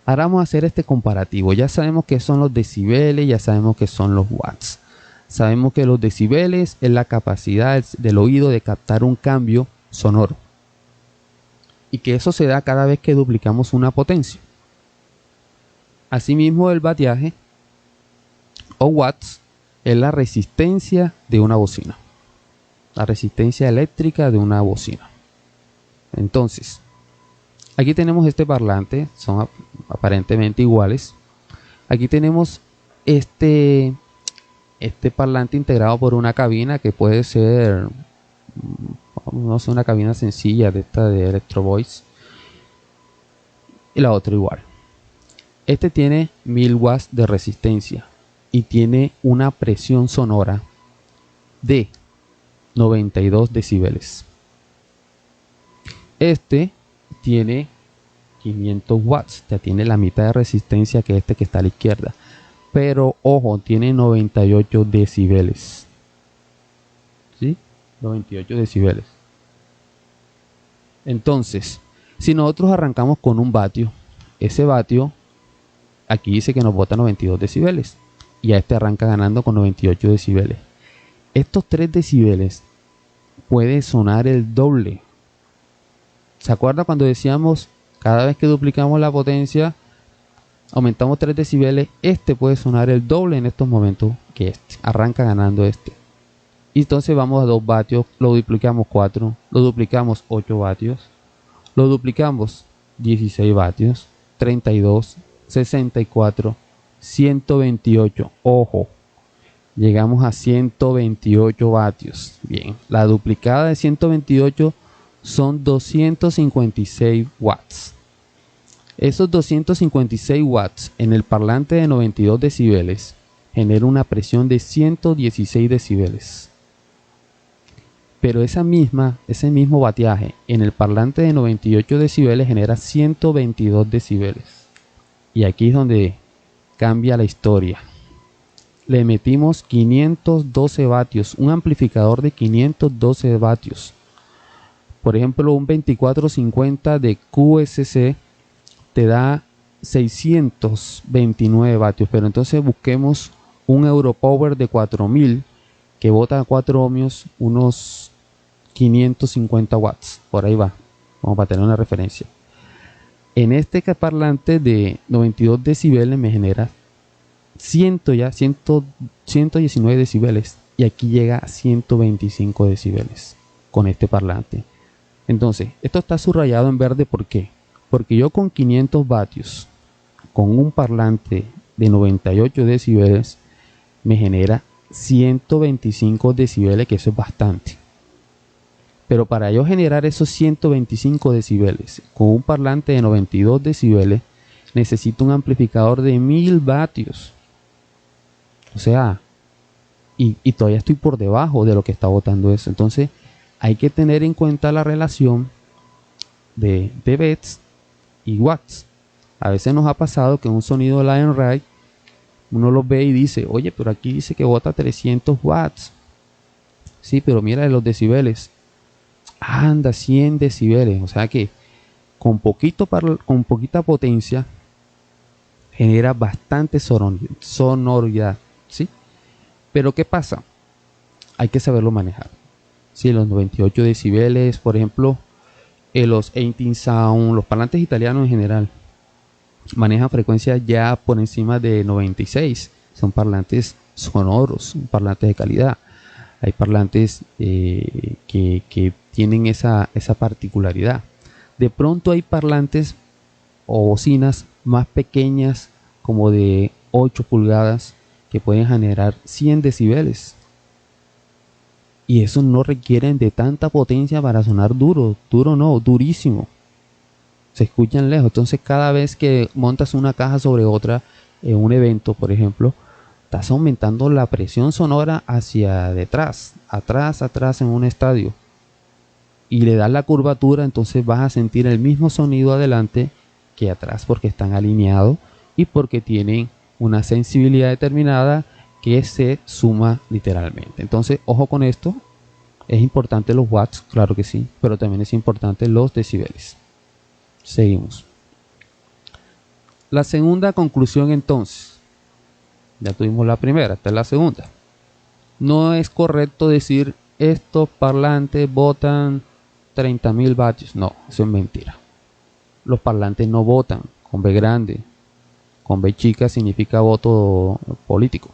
Ahora vamos a hacer este comparativo. Ya sabemos qué son los decibeles, ya sabemos qué son los watts. Sabemos que los decibeles es la capacidad del oído de captar un cambio sonoro, y que eso se da cada vez que duplicamos una potencia. Asimismo, el bateaje o watts es la resistencia de una bocina. La resistencia eléctrica de una bocina. Entonces, aquí tenemos este parlante, son aparentemente iguales. Aquí tenemos este parlante integrado por una cabina que puede ser, no sé, una cabina sencilla de esta de Electro Voice. Y la otra igual. Este tiene 1000 watts de resistencia y tiene una presión sonora de 92 decibeles. Este tiene 500 watts, ya tiene la mitad de resistencia que este que está a la izquierda. Pero ojo, tiene 98 decibeles. ¿Sí? 98 decibeles. Entonces, si nosotros arrancamos con un vatio, ese vatio aquí dice que nos bota 92 decibeles y a este arranca ganando con 98 decibeles. Estos 3 decibeles puede sonar el doble. ¿Se acuerda cuando decíamos cada vez que duplicamos la potencia aumentamos 3 decibeles? Este puede sonar el doble en estos momentos que este. Arranca ganando este. Y entonces vamos a 2 vatios, lo duplicamos 4, lo duplicamos 8 vatios, lo duplicamos 16 vatios, 32, 64, 128. Ojo, llegamos a 128 vatios. Bien, la duplicada de 128 son 256 watts. Esos 256 watts en el parlante de 92 decibeles genera una presión de 116 decibeles. Pero ese mismo bateaje en el parlante de 98 decibeles genera 122 decibeles. Y aquí es donde cambia la historia. Le metimos 512 vatios, un amplificador de 512 vatios. Por ejemplo, un 2450 de QSC te da 629 vatios, pero entonces busquemos un Europower de 4000 que bota a 4 ohmios, unos 550 watts, por ahí va, vamos para tener una referencia. En este parlante de 92 decibeles me genera 119 decibeles y aquí llega a 125 decibeles con este parlante. Entonces, esto está subrayado en verde, ¿por qué? Porque yo con 500 vatios, con un parlante de 98 decibeles, me genera 125 decibeles, que eso es bastante. Pero para yo generar esos 125 decibeles con un parlante de 92 decibeles, necesito un amplificador de 1000 vatios. O sea, y todavía estoy por debajo de lo que está botando eso. Entonces, hay que tener en cuenta la relación de Bets y watts. A veces nos ha pasado que en un sonido line ride uno lo ve y dice, oye, pero aquí dice que bota 300 watts. Sí, pero mira los decibeles. Anda, 100 decibeles. O sea que con poquita potencia genera bastante sonoridad. ¿Sí? Pero ¿qué pasa? Hay que saberlo manejar. Sí, los 98 decibeles, por ejemplo, los 18 Sound, los parlantes italianos en general, manejan frecuencias ya por encima de 96. Son parlantes sonoros, parlantes de calidad. Hay parlantes que tienen esa particularidad. De pronto hay parlantes o bocinas más pequeñas, como de 8 pulgadas, que pueden generar 100 decibeles. Y esos no requieren de tanta potencia para sonar duro. Duro no, durísimo. Se escuchan lejos. Entonces cada vez que montas una caja sobre otra en un evento, por ejemplo, estás aumentando la presión sonora hacia detrás, atrás en un estadio. Y le das la curvatura, entonces vas a sentir el mismo sonido adelante que atrás, porque están alineados y porque tienen una sensibilidad determinada que se suma literalmente. Entonces, ojo con esto. Es importante los watts, claro que sí, pero también es importante los decibeles. Seguimos. La segunda conclusión, entonces. Ya tuvimos la primera, esta es la segunda. No es correcto decir estos parlantes botan 30.000 vatios. No, eso es mentira. Los parlantes no botan con B grande. Con B chica significa voto político.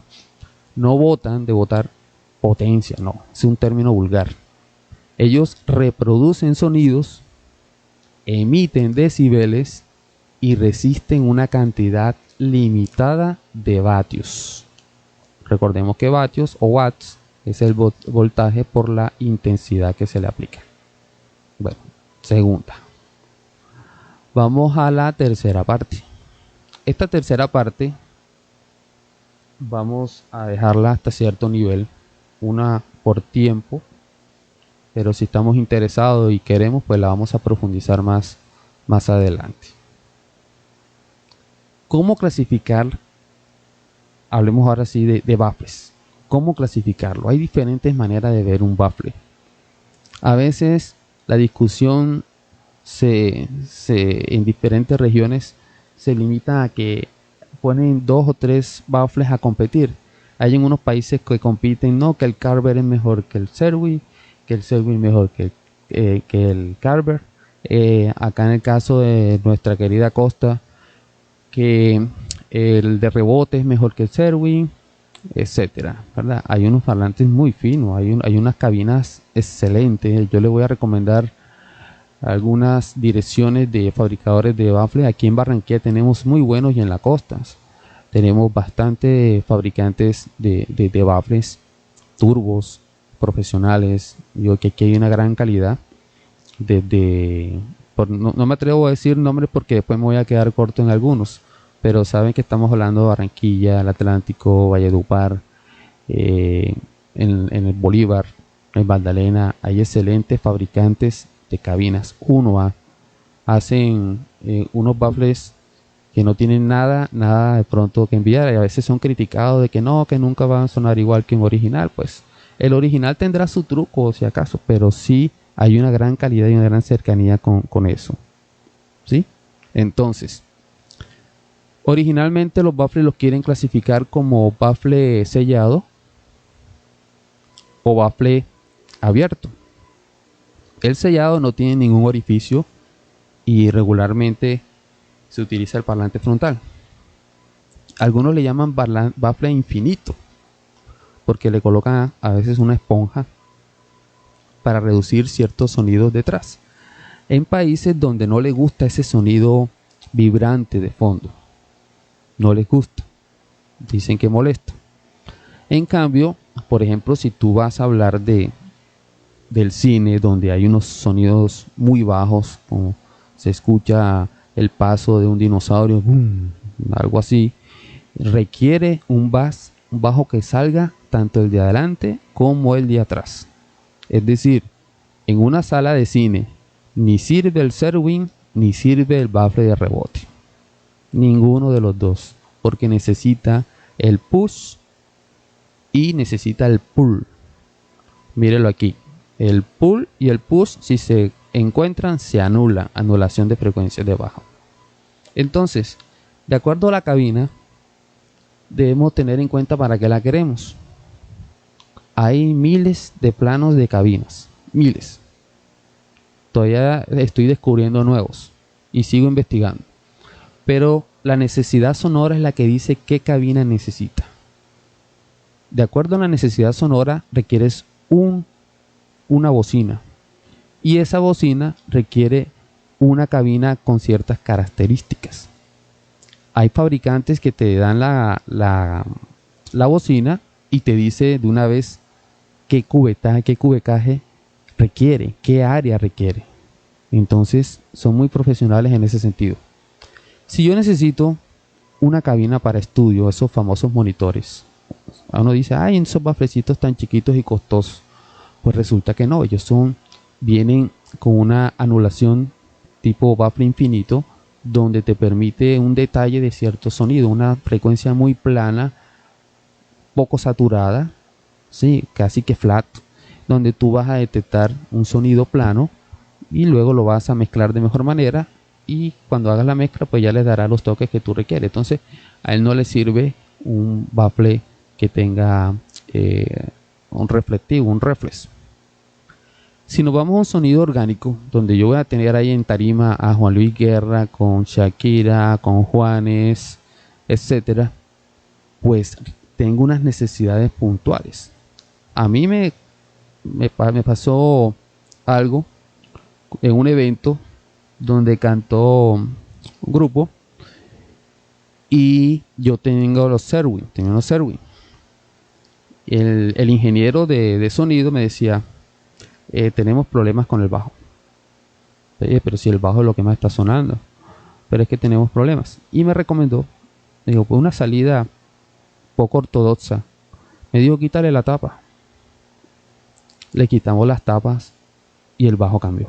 no botan de botar potencia, no, es un término vulgar. Ellos reproducen sonidos, emiten decibeles y resisten una cantidad limitada de vatios. Recordemos que vatios o watts es el voltaje por la intensidad que se le aplica. Bueno, segunda. Vamos a la tercera parte. Esta tercera parte vamos a dejarla hasta cierto nivel, una por tiempo, pero si estamos interesados y queremos, pues la vamos a profundizar más adelante. ¿Cómo clasificar? Hablemos ahora sí de baffles. ¿Cómo clasificarlo? Hay diferentes maneras de ver un baffle. A veces la discusión en diferentes regiones se limita a que ponen 2 o 3 baffles a competir. Hay en unos países que compiten, no, que el Carver es mejor que el Serwin, que el Serwin mejor que el Carver. Acá en el caso de nuestra querida Costa, que el de rebote es mejor que el Serwin, etcétera, ¿verdad? Hay unos parlantes muy finos, hay unas cabinas excelentes. Yo les voy a recomendar algunas direcciones de fabricadores de baffles. Aquí en Barranquilla tenemos muy buenos y en la costa tenemos bastante fabricantes de baffles turbos profesionales. Digo que aquí hay una gran calidad no me atrevo a decir nombres porque después me voy a quedar corto en algunos, pero saben que estamos hablando de Barranquilla, el Atlántico, Valledupar, en el Bolívar, en Magdalena. Hay excelentes fabricantes de cabinas 1A. Hacen unos baffles que no tienen nada de pronto que enviar, y a veces son criticados de que nunca van a sonar igual que un original. Pues el original tendrá su truco si acaso, pero sí hay una gran calidad y una gran cercanía con eso, ¿sí? Entonces, originalmente los baffles los quieren clasificar como baffle sellado o baffle abierto. El sellado no tiene ningún orificio y regularmente se utiliza el parlante frontal. Algunos le llaman baffle infinito porque le colocan a veces una esponja para reducir ciertos sonidos detrás. En países donde no les gusta ese sonido vibrante de fondo, no les gusta, dicen que molesta. En cambio, por ejemplo, si tú vas a hablar del cine, donde hay unos sonidos muy bajos, como se escucha el paso de un dinosaurio, boom, algo así, requiere un bajo que salga tanto el de adelante como el de atrás. Es decir, en una sala de cine ni sirve el Serwin ni sirve el baffle de rebote, ninguno de los dos, porque necesita el push y necesita el pull. Mírelo aquí, el pull y el push, si se encuentran, se anula, anulación de frecuencias de bajo. Entonces, de acuerdo a la cabina, debemos tener en cuenta para qué la queremos. Hay miles de planos de cabinas, miles. Todavía estoy descubriendo nuevos y sigo investigando. Pero la necesidad sonora es la que dice qué cabina necesita. De acuerdo a la necesidad sonora, requieres una bocina. Y esa bocina requiere una cabina con ciertas características. Hay fabricantes que te dan la bocina y te dice de una vez qué cubetaje, qué cubecaje requiere, qué área requiere. Entonces son muy profesionales en ese sentido. Si yo necesito una cabina para estudio, esos famosos monitores, uno dice, ay, esos baflecitos tan chiquitos y costosos. Pues resulta que no, ellos vienen con una anulación tipo baffle infinito, donde te permite un detalle de cierto sonido, una frecuencia muy plana, poco saturada, sí, casi que flat, donde tú vas a detectar un sonido plano y luego lo vas a mezclar de mejor manera, y cuando hagas la mezcla pues ya le dará los toques que tú requieres. Entonces a él no le sirve un baffle que tenga un reflectivo, un reflex. Si nos vamos a un sonido orgánico, donde yo voy a tener ahí en tarima a Juan Luis Guerra con Shakira, con Juanes, etcétera, pues tengo unas necesidades puntuales. A mí me pasó algo en un evento donde cantó un grupo y yo tengo los Serwin. El ingeniero de sonido me decía, tenemos problemas con el bajo. Pero si el bajo es lo que más está sonando, pero es que tenemos problemas. Y me recomendó, me dijo, pues una salida poco ortodoxa. Me dijo, quítale la tapa. Le quitamos las tapas y el bajo cambió.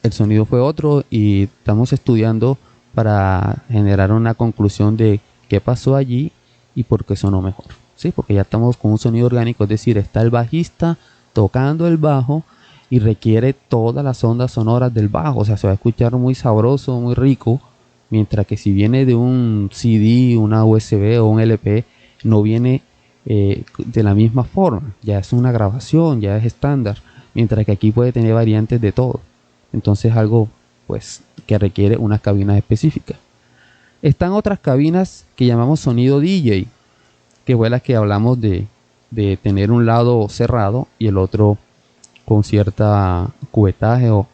El sonido fue otro y estamos estudiando para generar una conclusión de qué pasó allí y por qué sonó mejor. Sí, porque ya estamos con un sonido orgánico, es decir, está el bajista tocando el bajo y requiere todas las ondas sonoras del bajo, o sea, se va a escuchar muy sabroso, muy rico, mientras que si viene de un CD, una USB o un LP, no viene de la misma forma, ya es una grabación, ya es estándar, mientras que aquí puede tener variantes de todo. Entonces algo pues que requiere unas cabinas específicas. Están otras cabinas que llamamos sonido DJ, que fue las que hablamos de tener un lado cerrado y el otro con cierta cubetaje o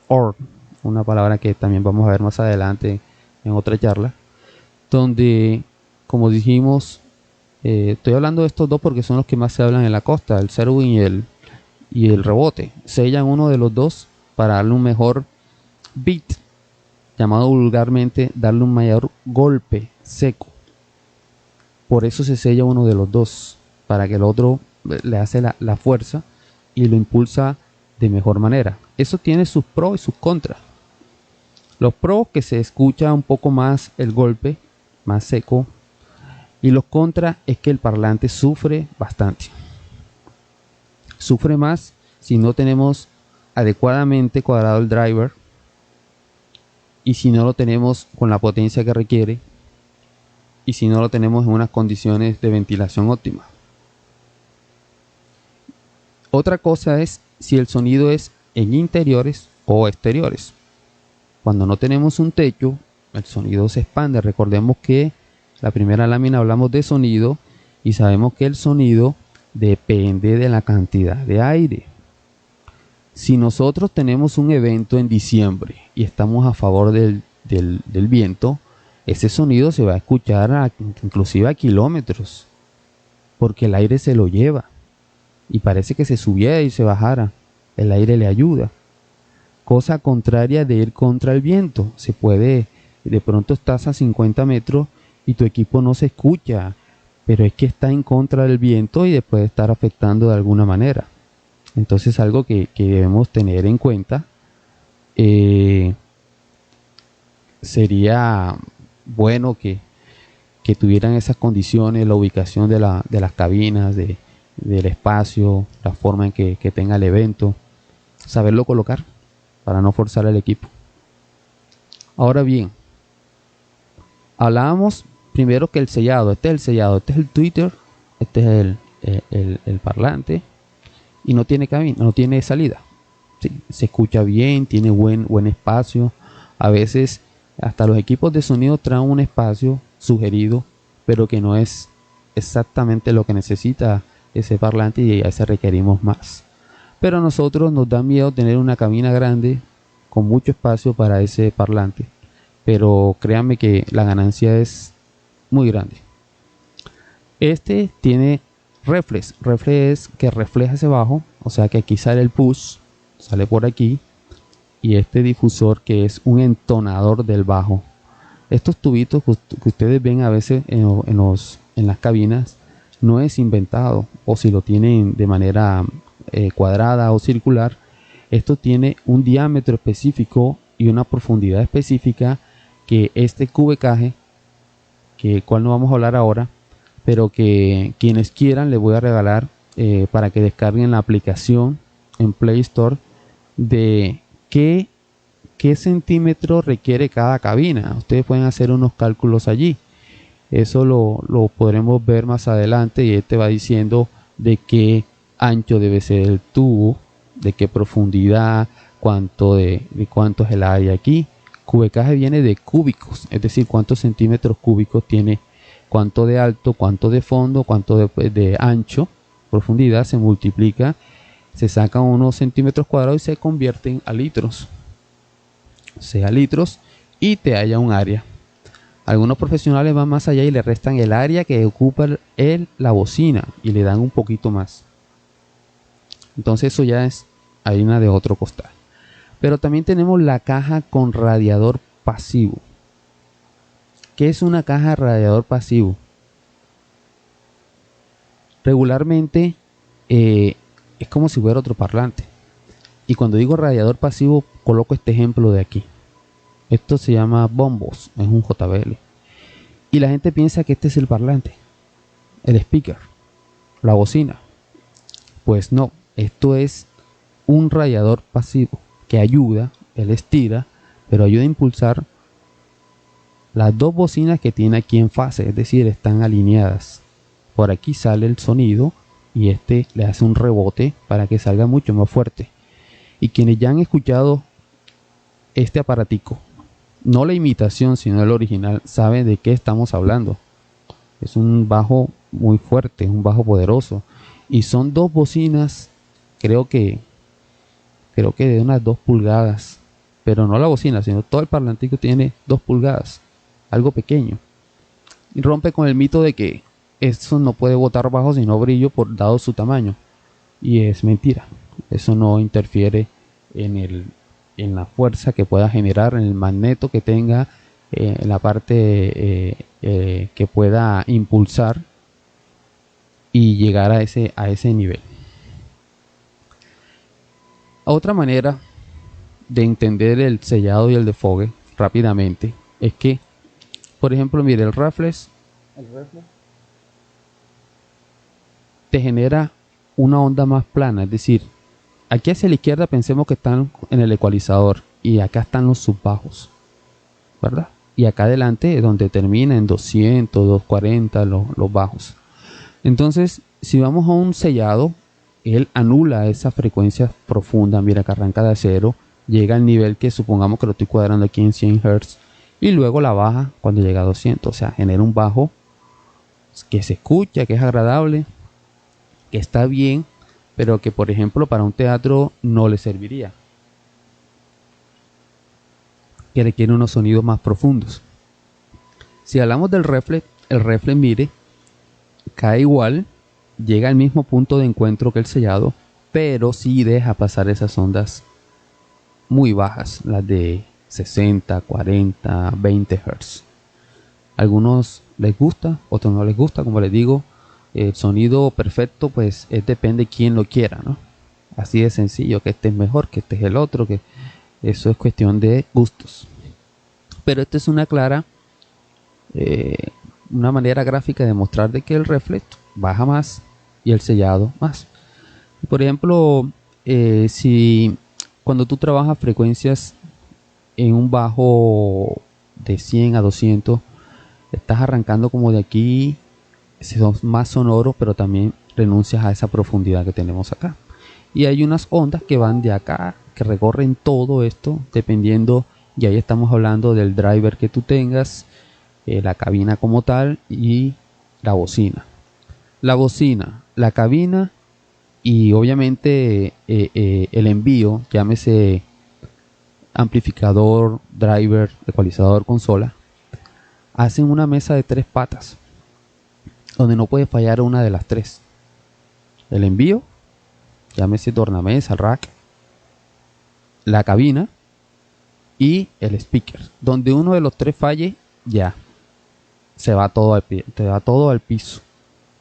una palabra que también vamos a ver más adelante en otra charla, donde, como dijimos, estoy hablando de estos dos porque son los que más se hablan en la costa, el Serwin y el rebote. Sellan uno de los dos para darle un mejor beat, llamado vulgarmente darle un mayor golpe seco. Por eso se sella uno de los dos, para que el otro le hace la fuerza y lo impulsa de mejor manera. Eso tiene sus pros y sus contras. Los pros, que se escucha un poco más el golpe, más seco, y los contras es que el parlante sufre bastante. Sufre más si no tenemos adecuadamente cuadrado el driver y si no lo tenemos con la potencia que requiere y si no lo tenemos en unas condiciones de ventilación óptima. Otra cosa es si el sonido es en interiores o exteriores. Cuando no tenemos un techo, el sonido se expande. Recordemos que la primera lámina hablamos de sonido y sabemos que el sonido depende de la cantidad de aire. Si nosotros tenemos un evento en diciembre y estamos a favor del viento, ese sonido se va a escuchar inclusive a kilómetros, porque el aire se lo lleva y parece que se subiera y se bajara. El aire le ayuda. Cosa contraria de ir contra el viento. Se puede, de pronto estás a 50 metros y tu equipo no se escucha, pero es que está en contra del viento y puede estar afectando de alguna manera. Entonces algo que debemos tener en cuenta, sería bueno que tuvieran esas condiciones, la ubicación de las cabinas, del espacio, la forma en que tenga el evento, saberlo colocar para no forzar al equipo. Ahora bien, hablábamos primero que el sellado, este es el tweeter, este es el parlante, y no tiene cabina, no tiene salida. Sí, se escucha bien, tiene buen espacio. A veces hasta los equipos de sonido traen un espacio sugerido, pero que no es exactamente lo que necesita ese parlante y a ese requerimos más. Pero a nosotros nos da miedo tener una cabina grande con mucho espacio para ese parlante, pero créanme que la ganancia es muy grande. Este tiene reflex es que refleja ese bajo, o sea que aquí sale el push, sale por aquí, y este difusor que es un entonador del bajo. Estos tubitos que ustedes ven a veces en las cabinas no es inventado, o si lo tienen de manera cuadrada o circular, esto tiene un diámetro específico y una profundidad específica que este cubecaje, que cual no vamos a hablar ahora, pero que quienes quieran les voy a regalar para que descarguen la aplicación en Play Store de qué centímetro requiere cada cabina. Ustedes pueden hacer unos cálculos allí. Eso lo podremos ver más adelante y te va diciendo de qué ancho debe ser el tubo, de qué profundidad, cuánto es el área aquí. Cubecaje viene de cúbicos, es decir, cuántos centímetros cúbicos tiene cuánto de alto, cuánto de fondo, cuánto de ancho, profundidad, se multiplica, se sacan unos centímetros cuadrados y se convierten a litros, sea litros, y te halla un área. Algunos profesionales van más allá y le restan el área que ocupa la bocina y le dan un poquito más. Entonces eso ya es harina de otro costal. Pero también tenemos la caja con radiador pasivo. ¿Qué es una caja de radiador pasivo? Regularmente es como si fuera otro parlante. Y cuando digo radiador pasivo, coloco este ejemplo de aquí. Esto se llama bombos, es un JBL. Y la gente piensa que este es el parlante, el speaker, la bocina. Pues no, esto es un radiador pasivo que ayuda, él estira, pero ayuda a impulsar las dos bocinas que tiene aquí en fase, es decir, están alineadas. Por aquí sale el sonido y este le hace un rebote para que salga mucho más fuerte. Y quienes ya han escuchado este aparatico, no la imitación sino el original, saben de qué estamos hablando. Es un bajo muy fuerte, un bajo poderoso, y son dos bocinas, creo que de unas 2 pulgadas, pero no la bocina, sino todo el parlantico tiene 2 pulgadas, algo pequeño, y rompe con el mito de que eso no puede botar bajo sino brillo dado su tamaño, y es mentira. Eso no interfiere en la fuerza que pueda generar, en el magneto que tenga, en la parte que pueda impulsar y llegar a ese nivel. Otra manera de entender el sellado y el defogue rápidamente es que, por ejemplo, mire, el reflex te genera una onda más plana, es decir, aquí hacia la izquierda pensemos que están en el ecualizador y acá están los subbajos, ¿verdad? Y acá adelante es donde termina en 200, 240 los bajos. Entonces, si vamos a un sellado, él anula esa frecuencia profunda. Mira que arranca de 0, llega al nivel que supongamos que lo estoy cuadrando aquí en 100 Hz y luego la baja cuando llega a 200. O sea, genera un bajo que se escucha, que es agradable, que está bien, pero que por ejemplo para un teatro no le serviría, que requiere unos sonidos más profundos. Si hablamos del reflex, el reflex, mire, cae igual, llega al mismo punto de encuentro que el sellado, pero sí deja pasar esas ondas muy bajas, las de 60, 40, 20 Hz. Algunos les gusta, otros no les gusta. Como les digo, el sonido perfecto pues depende de quién lo quiera, ¿no? Así de sencillo, que este es mejor, que este es el otro, que eso es cuestión de gustos. Pero esta es una clara una manera gráfica de mostrar de que el reflex baja más y el sellado más. Por ejemplo, si cuando tú trabajas frecuencias en un bajo de 100 a 200, estás arrancando como de aquí, son más sonoros, pero también renuncias a esa profundidad que tenemos acá. Y hay unas ondas que van de acá, que recorren todo esto, dependiendo, y ahí estamos hablando del driver que tú tengas, la cabina como tal y la bocina. La bocina, la cabina y obviamente el envío, llámese amplificador, driver, ecualizador, consola, hacen una mesa de 3 patas, donde no puede fallar una de las 3. El envío, llámese tornamesa, rack, la cabina y el speaker. Donde uno de los 3 falle, ya se va todo al piso.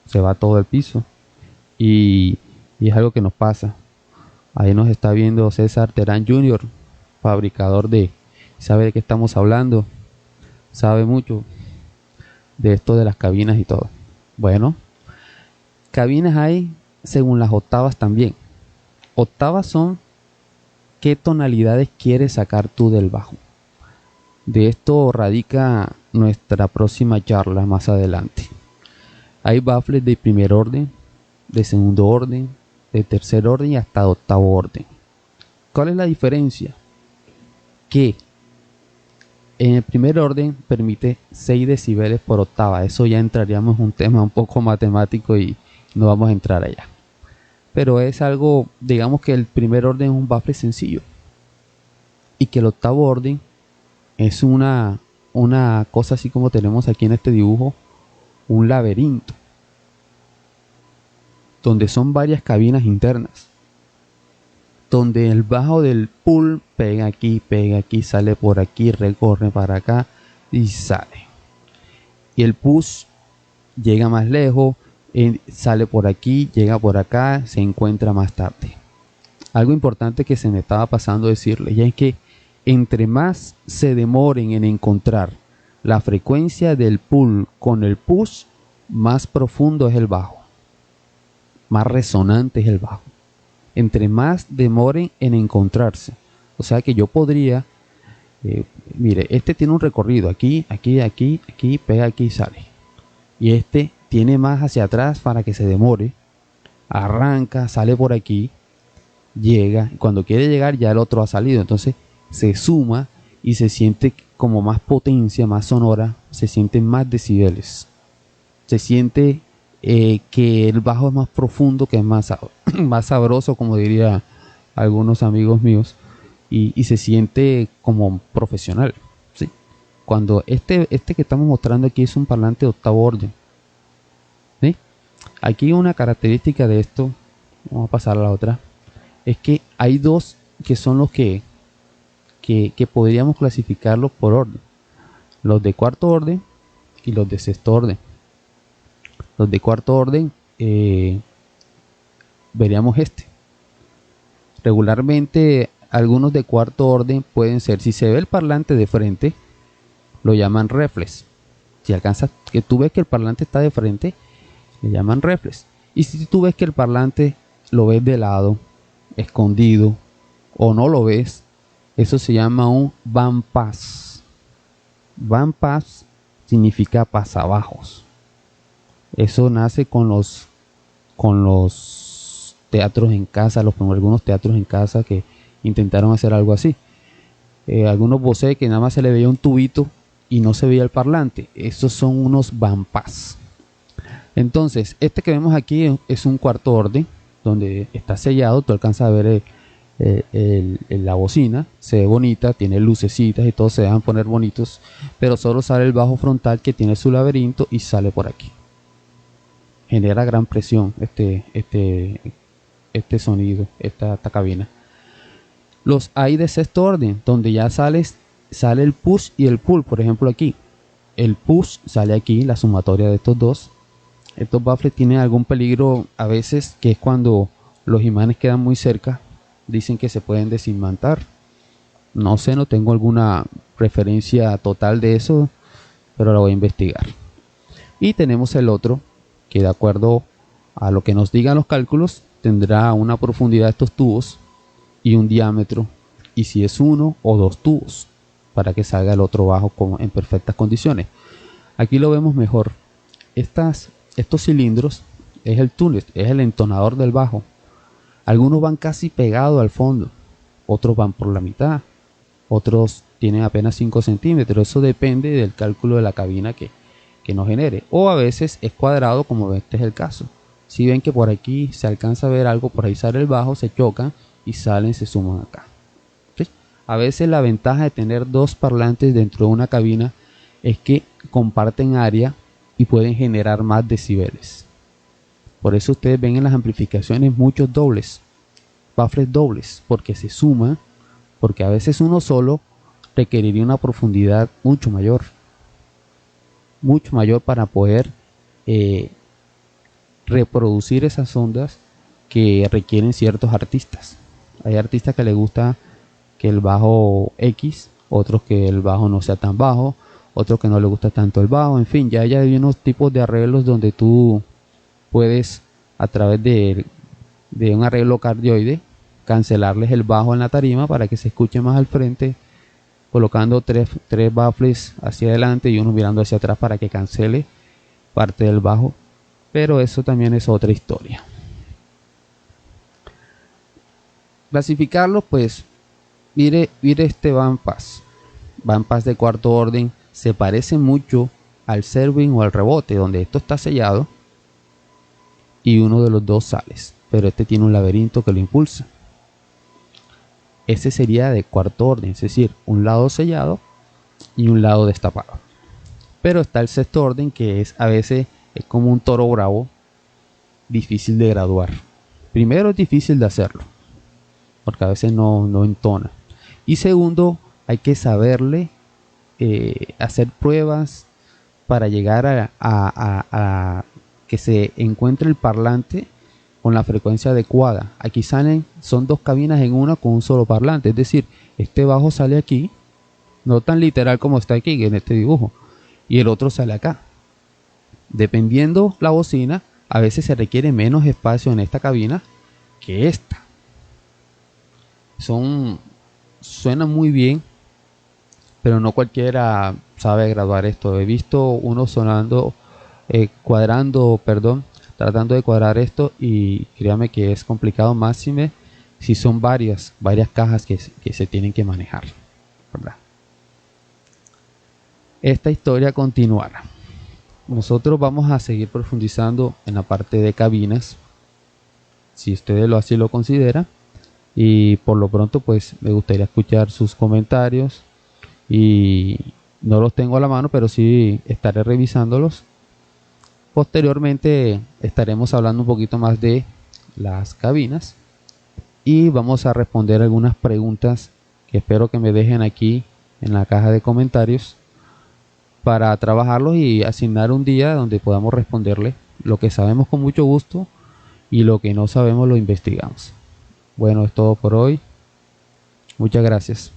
Se va todo al piso. Y es algo que nos pasa. Ahí nos está viendo César Terán Jr., fabricador sabe de qué estamos hablando. Sabe mucho de esto de las cabinas y todo. Bueno, cabinas hay según las octavas también. Octavas son qué tonalidades quieres sacar tú del bajo. De esto radica nuestra próxima charla más adelante. Hay baffles de primer orden, de segundo orden, de tercer orden y hasta de octavo orden. ¿Cuál es la diferencia? Que En el primer orden permite 6 decibeles por octava. Eso ya entraríamos en un tema un poco matemático y no vamos a entrar allá. Pero es algo, digamos que el primer orden es un baffle sencillo. Y que el octavo orden es una cosa así como tenemos aquí en este dibujo, un laberinto. Donde son varias cabinas internas. Donde el bajo del pool pega aquí, sale por aquí, recorre para acá y sale. Y el push llega más lejos, sale por aquí, llega por acá, se encuentra más tarde. Algo importante que se me estaba pasando decirles, ya es que entre más se demoren en encontrar la frecuencia del pull con el push, más profundo es el bajo, más resonante es el bajo. Entre más demoren en encontrarse. O sea que yo podría, mire, este tiene un recorrido aquí, pega aquí y sale. Y este tiene más hacia atrás para que se demore. Arranca, sale por aquí, llega. Cuando quiere llegar ya el otro ha salido. Entonces se suma y se siente como más potencia, más sonora. Se sienten más decibeles. Se siente que el bajo es más profundo, que es más sabroso, como diría algunos amigos míos, y se siente como profesional, ¿sí? Cuando este que estamos mostrando aquí es un parlante de octavo orden, ¿sí? Aquí una característica de esto, vamos a pasar a la otra, es que hay dos que son los que podríamos clasificarlos por orden: los de cuarto orden y los de sexto orden. Los de cuarto orden, veríamos este. Regularmente algunos de cuarto orden pueden ser, si se ve el parlante de frente, lo llaman reflex. Si alcanzas, que tú ves que el parlante está de frente, le llaman reflex. Y si tú ves que el parlante lo ves de lado, escondido, o no lo ves, eso se llama un band pass. Band pass significa pasabajos. Eso nace con los teatros en casa, algunos teatros en casa que intentaron hacer algo así. Algunos voces que nada más se le veía un tubito y no se veía el parlante. Esos son unos band pass. Entonces, este que vemos aquí es un cuarto orden, donde está sellado. Tú alcanzas a ver la bocina, se ve bonita, tiene lucecitas y todo, se dejan poner bonitos, pero solo sale el bajo frontal, que tiene su laberinto, y sale por aquí. Genera gran presión este sonido, esta cabina. Los hay de sexto orden, donde ya sale el push y el pull. Por ejemplo, aquí el push sale aquí, la sumatoria de estos dos. Estos baffles tienen algún peligro a veces, que es cuando los imanes quedan muy cerca. Dicen que se pueden desimantar. No sé, no tengo alguna referencia total de eso, pero la voy a investigar. Y tenemos el otro, que de acuerdo a lo que nos digan los cálculos, tendrá una profundidad de estos tubos y un diámetro, y si es uno o dos tubos, para que salga el otro bajo en perfectas condiciones. Aquí lo vemos mejor. Estos cilindros es el tuner, es el entonador del bajo. Algunos van casi pegados al fondo, otros van por la mitad, otros tienen apenas 5 centímetros. Eso depende del cálculo de la cabina que nos genere, o a veces es cuadrado, como este es el caso. Si ven que por aquí se alcanza a ver algo, por ahí sale el bajo, se chocan y salen, se suman acá, ¿sí? A veces la ventaja de tener dos parlantes dentro de una cabina es que comparten área y pueden generar más decibeles. Por eso ustedes ven en las amplificaciones muchos dobles, baffles dobles, porque se suman, porque a veces uno solo requeriría una profundidad mucho mayor para poder reproducir esas ondas que requieren ciertos artistas. Hay artistas que les gusta que el bajo X, otros que el bajo no sea tan bajo, otros que no les gusta tanto el bajo. En fin, ya hay unos tipos de arreglos donde tú puedes, a través de un arreglo cardioide, cancelarles el bajo en la tarima para que se escuche más al frente, colocando tres baffles hacia adelante y uno mirando hacia atrás para que cancele parte del bajo. Pero eso también es otra historia. Clasificarlo, pues mire este band pass. bypass de cuarto orden se parece mucho al serving o al rebote, donde esto está sellado y uno de los dos sales, pero este tiene un laberinto que lo impulsa. Ese sería de cuarto orden, es decir, un lado sellado y un lado destapado. Pero está el sexto orden, que es a veces es como un toro bravo, difícil de graduar. Primero, es difícil de hacerlo, porque a veces no entona. Y segundo, hay que saberle hacer pruebas para llegar a que se encuentre el parlante con la frecuencia adecuada. Aquí son dos cabinas en una con un solo parlante, es decir, este bajo sale aquí, no tan literal como está aquí en este dibujo, y el otro sale acá. Dependiendo la bocina, a veces se requiere menos espacio en esta cabina que esta. Suenan muy bien, pero no cualquiera sabe graduar esto. He visto uno tratando de cuadrar esto, y créame que es complicado, máxime si son varias cajas que se tienen que manejar, ¿verdad? Esta historia continuará. Nosotros vamos a seguir profundizando en la parte de cabinas, si ustedes así lo consideran, y por lo pronto pues me gustaría escuchar sus comentarios, y no los tengo a la mano, pero sí estaré revisándolos. Posteriormente estaremos hablando un poquito más de las cabinas y vamos a responder algunas preguntas que espero que me dejen aquí en la caja de comentarios para trabajarlos y asignar un día donde podamos responderle lo que sabemos con mucho gusto, y lo que no sabemos lo investigamos. Bueno, es todo por hoy. Muchas gracias.